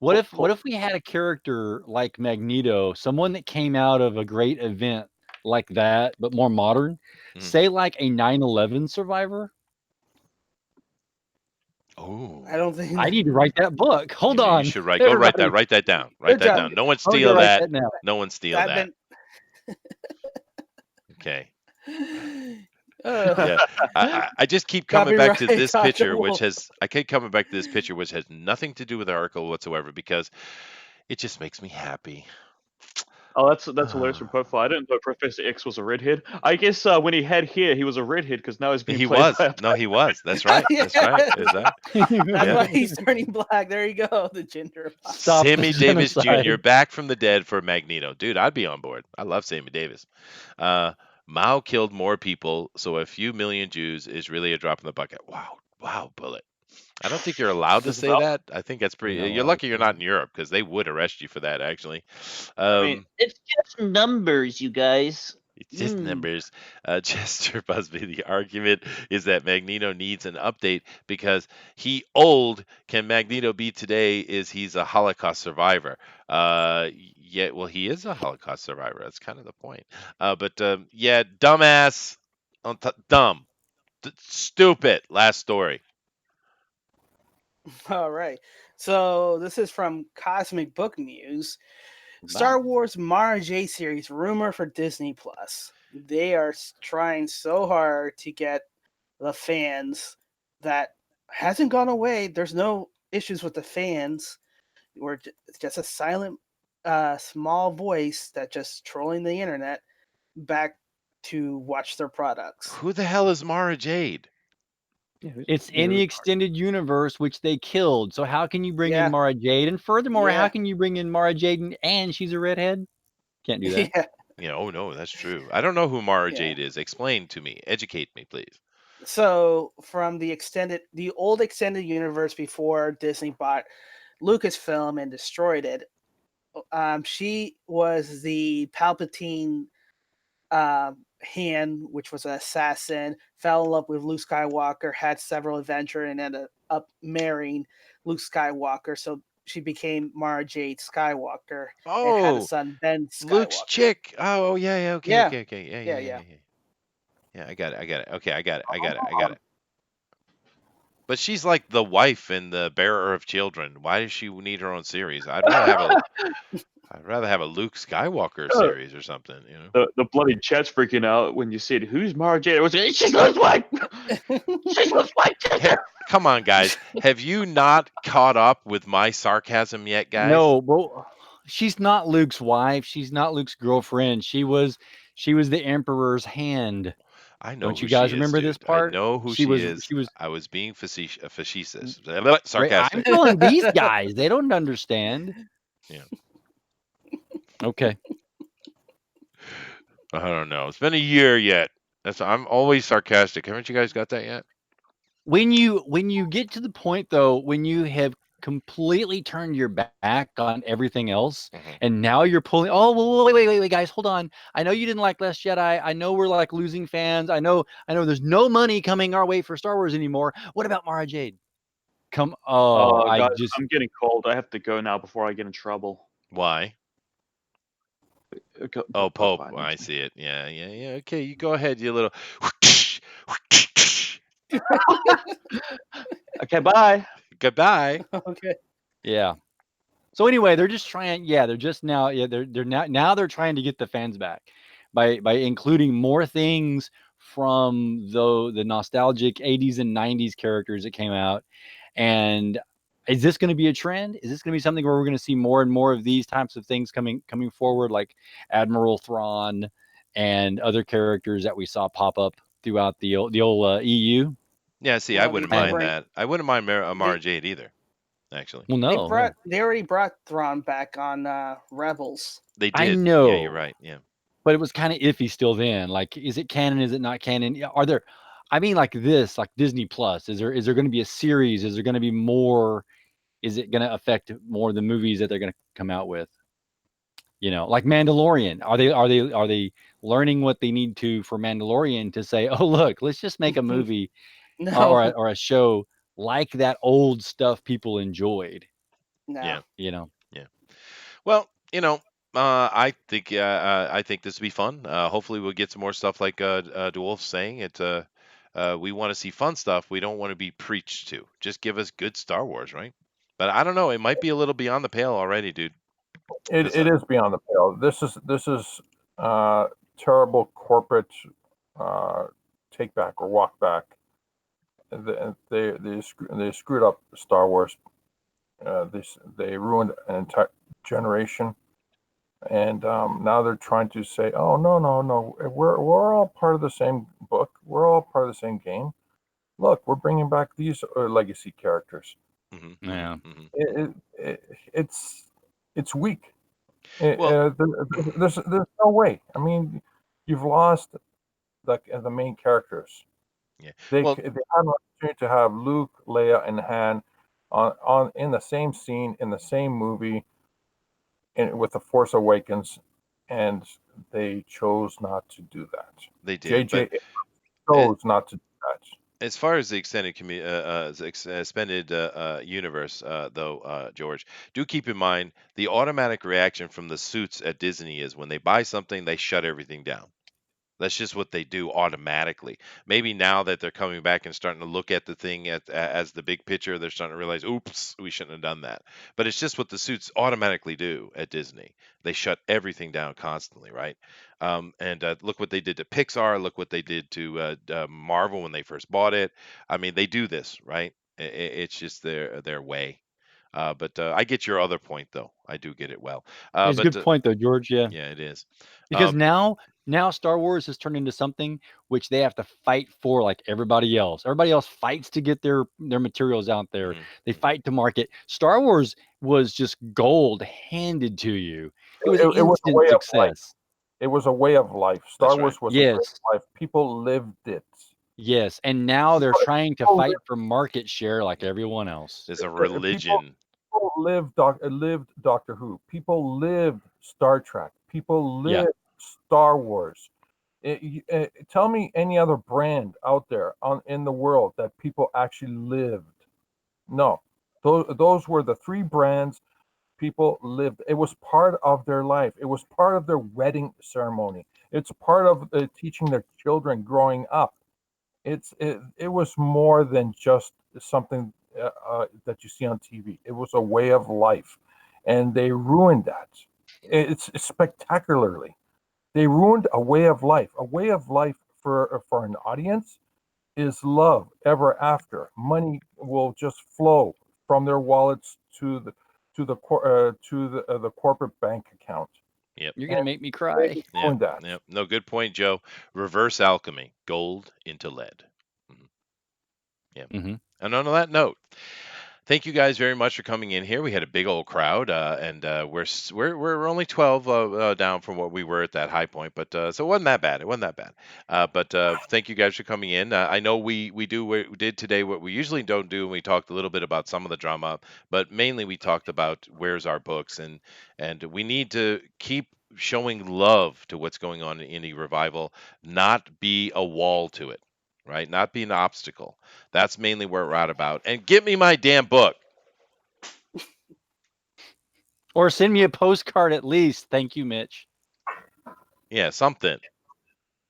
what if we had a character like Magneto, someone that came out of a great event like that, but more modern? Mhm. Say like a 9/11 survivor? Oh, I don't think I need to write that book. Hold you on, should write. Go write that. everybody. Write that down. Write good that job. down. No one I'm gonna steal go write that. that now. No one steal I've that. been Okay. uh, Yeah. I just keep coming back to copyright this Dr. picture, which Wolf. has I keep coming back to this picture, which has nothing to do with the article whatsoever, because it just makes me happy. Oh, that's hilarious from Profile. I didn't know Professor X was a redhead. I guess when he had hair, he was a redhead because now he's being He played was. by a No, he was. That's right. That's right. Is that? That's Yeah. why he's turning black. There you go. The gender. Stop the Sammy Davis Jr. genocide. back from the dead for Magneto. Dude, I'd be on board. I love Sammy Davis. Uh, Mao killed more people, so a few million Jews is really a drop in the bucket. Wow. Wow, Bullet. I don't think you're allowed to There's say about. that. I think that's You're pretty. not You're allowed to lucky you're say not that. in Europe because they would arrest you for that, actually. I mean, it's just numbers, you guys. It's just numbers. Chester Busby, the argument is that Magneto needs an update because he old. Can Magneto be today? Is he's a Holocaust survivor? Yeah, well, he is a Holocaust survivor. That's kind of the point. But yeah, dumbass, dumb, stupid. Last story. All right. So this is from Cosmic Book News. Star Wars Mara J series rumor for Disney Plus. They are trying so hard to get the fans that hasn't gone away. There's no issues with the fans. We're just a silent, small voice that just trolling the internet back to watch their products. Who the hell is Mara Jade? It's in the extended universe, which they killed. So how can you bring in Yeah. Mara Jade? And furthermore, Yeah. how can you bring in Mara Jade and she's a redhead? Can't do that. Yeah. Yeah, oh no, that's true. I don't know who Mara Yeah. Jade is. Explain to me. Educate me, please. So from the old extended universe before Disney bought Lucasfilm and destroyed it, she was the Palpatine hand, which was an assassin, fell in love with Luke Skywalker, had several adventures, and ended up marrying Luke Skywalker. So she became Mara Jade Skywalker and had a Oh, son, Ben Luke's Skywalker. chick. Oh, yeah, yeah. Okay, Yeah. okay, okay. Yeah, yeah, Yeah, yeah, yeah. yeah. Yeah, I got it. I got it. Okay, I got it. I got it. I got it. But she's like the wife and the bearer of children. Why does she need her own series? I'd rather have a Luke Skywalker series or something, you know. The bloody chat's freaking out when you said, "Who's Mara Jade?" It was, she looks like she looks like Hey, come on, guys. Have you not caught up with my sarcasm yet, guys? No, but she's not Luke's wife. She's not Luke's girlfriend. She was the Emperor's hand. I know Don't who you guys she is, remember this dude. I part? know who She she was is. she was I was being facetious. right. I'm Sarcastic. telling these guys, they don't understand. Yeah. Okay. I don't know. It's been a year yet. I'm always sarcastic. Haven't you guys got that yet? when you get to the point though, when you have completely turned your back on everything else, and now you're pulling. Oh, well, wait, guys, hold on. I know you didn't like Last Jedi. I know we're like losing fans. I know there's no money coming our way for Star Wars anymore. What about Mara Jade? Come, I Guys, just I'm getting cold. I have to go now before I get in trouble. Why? Oh, Pope. Pope. I see it. Yeah. Okay, you go ahead, you little. Okay, bye. Goodbye. Okay. yeah. So anyway, they're just trying. Yeah, they're just now. Yeah, they're now they're trying to get the fans back by including more things from the nostalgic 80s and 90s characters that came out. And is this going to be a trend? Is this going to be something where we're going to see more and more of these types of things coming forward, like Admiral Thrawn and other characters that we saw pop up throughout the old EU? Yeah, see, I Well, wouldn't they mind bring that. I wouldn't mind Mara they Jade either, actually. Well, they no, no. brought they already brought Thrawn back on Rebels. They I did. Yeah, you're know. right. Yeah. But it was kind of iffy still then. Like, is it canon? Is it not canon? Are there? I mean, like this, like Disney Plus. Is there going to be a series? Is there going to be more? Is it going to affect more of the movies that they're going to come out with? Like Mandalorian. Are they learning what they need to for Mandalorian to say, oh look, let's just make a movie No, or a show like that old stuff people enjoyed. no. Yeah. You know. Yeah. Well, I think this will be fun. Hopefully, we'll get some more stuff like DeWolf saying it. We want to see fun stuff. We don't want to be preached to. Just give us good Star Wars, right? But I don't know. It might be a little beyond the pale already, dude. It, 'Cause, it is beyond the pale. This is terrible corporate uh, take back or walk back. They screwed up Star Wars. They ruined an entire generation, and now they're trying to say, "Oh no, we're all part of the same book. We're all part of the same game. Look, we're bringing back these legacy characters. Yeah. It, it, it's it's weak. well, There's no way. I mean, you've lost the main characters. yeah. They Well, had an opportunity to have Luke, Leia, and Han on in the same scene in the same movie, with the Force Awakens, and they chose not to do that. they did, but JJ chose not to do that. as far as the expanded universe, though, George, do keep in mind the automatic reaction from the suits at Disney is when they buy something, they shut everything down. That's just what they do automatically. Maybe now that they're coming back and starting to look at the thing as the big picture, they're starting to realize, oops, we shouldn't have done that. But it's just what the suits automatically do at Disney. They shut everything down constantly, right? And look what they did to Pixar. Look what they did to Marvel when they first bought it. I mean, they do this, right? It's just their way. But I get your other point, though. I do get it well. It's a But good point though, George. Yeah. yeah, it is. Because Um, now Star Wars has turned into something which they have to fight for, like everybody else. Everybody else fights to get their materials out there. They fight to market. Star Wars was just gold handed to you. It was It was a instant way of life. success. It was a way of life. Star That's right. Wars was a way of Yes. life. People lived it. Yes. And now they're trying to People fight for market share like everyone else. There's a People religion. lived Doctor Who. People lived Star Trek. People Yeah. lived Star Wars. Tell me any other brand out there in the world that people actually lived. No, those were the three brands people lived. It was part of their life. It was part of their wedding ceremony. It's part of teaching their children growing up. It was more than just something that you see on TV. It was a way of life, and they ruined that. It's spectacularly. They ruined a way of life. A way of life for an audience is love ever after. Money will just flow from their wallets to the corporate bank account. Yep. You're gonna make me cry. Yep. That. Yep. No, good point, Joe. Reverse alchemy, gold into lead. Mhm. Yeah. Hmm. And on that note, thank you guys very much for coming in here. We had a big old crowd, and we're only 12 down from what we were at that high point, but so it wasn't that bad. It wasn't that bad. But thank you guys for coming in. I know we we did today what we usually don't do, and we talked a little bit about some of the drama, but mainly we talked about where's our books, and we need to keep showing love to what's going on in indie revival, not be a wall to it, right? Not be an obstacle. That's mainly where we're at about. And get me my damn book. Or send me a postcard at least. Thank you, Mitch. Yeah, something.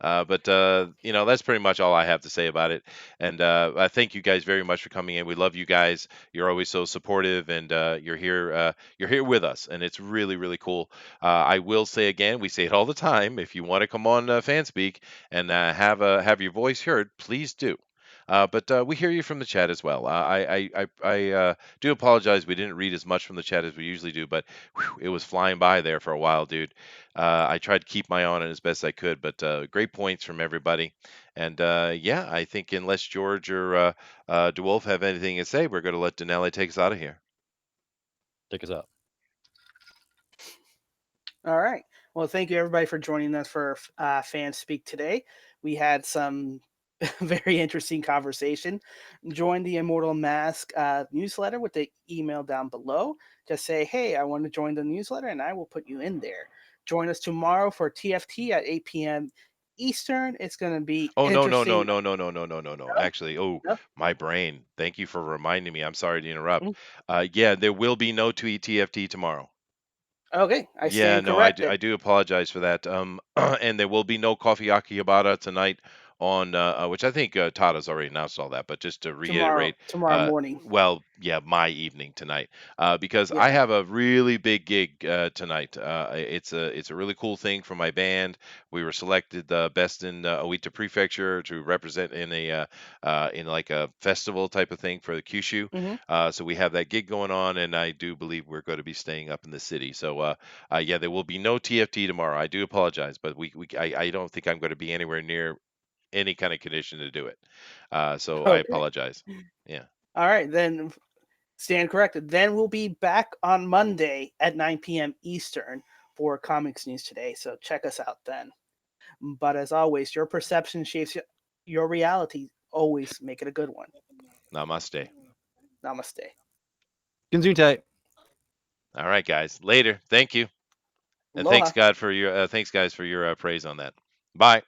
But that's pretty much all I have to say about it. And I thank you guys very much for coming in. We love you guys. You're always so supportive, and you're here. You're here with us, and it's really, really cool. I will say again, we say it all the time. If you want to come on FanSpeak and have your voice heard, please do. But we hear you from the chat as well. I do apologize. We didn't read as much from the chat as we usually do, but whew, it was flying by there for a while, dude. I tried to keep my eye on it as best I could, but great points from everybody. And yeah, I think unless George or DeWolf have anything to say, we're going to let Dinale take us out of here. Take us out. All right. Well, thank you everybody for joining us for FanSpeak today. We had some very interesting conversation. Join the Immortal Mask newsletter with the email down below. Just say, hey, I want to join the newsletter, and I will put you in there. Join us tomorrow for TFT at 8 p.m. Eastern. It's going to be Oh no interesting. no. Actually, No? my brain. Thank you for reminding me. I'm sorry to interrupt. Mm. Yeah, there will be no TFT tomorrow. Okay, I Yeah, stand no, corrected. I do apologize for that. And there will be no coffee akiyabara tonight on which I think Todd has already announced all that, but just to reiterate, Tomorrow morning. well, yeah, my evening tonight, because I Yeah. have a really big gig tonight. It's a really cool thing for my band. We were selected the best in Oita Prefecture to represent in like a festival type of thing for the Kyushu. Hmm. So we have that gig going on, and I do believe we're going to be staying up in the city. So yeah, there will be no TFT tomorrow. I do apologize, but I don't think I'm going to be anywhere near any kind of condition to do it. So I Okay. apologize. Yeah. All right, then stand corrected. Then we'll be back on Monday at 9 p.m. Eastern for Comics News Today. So check us out then. But as always, your perception shapes your reality. Always make it a good one. Namaste. Namaste. Gesundheit. All right, guys. Later. Thank you. And Aloha. thanks guys for your praise on that. Bye.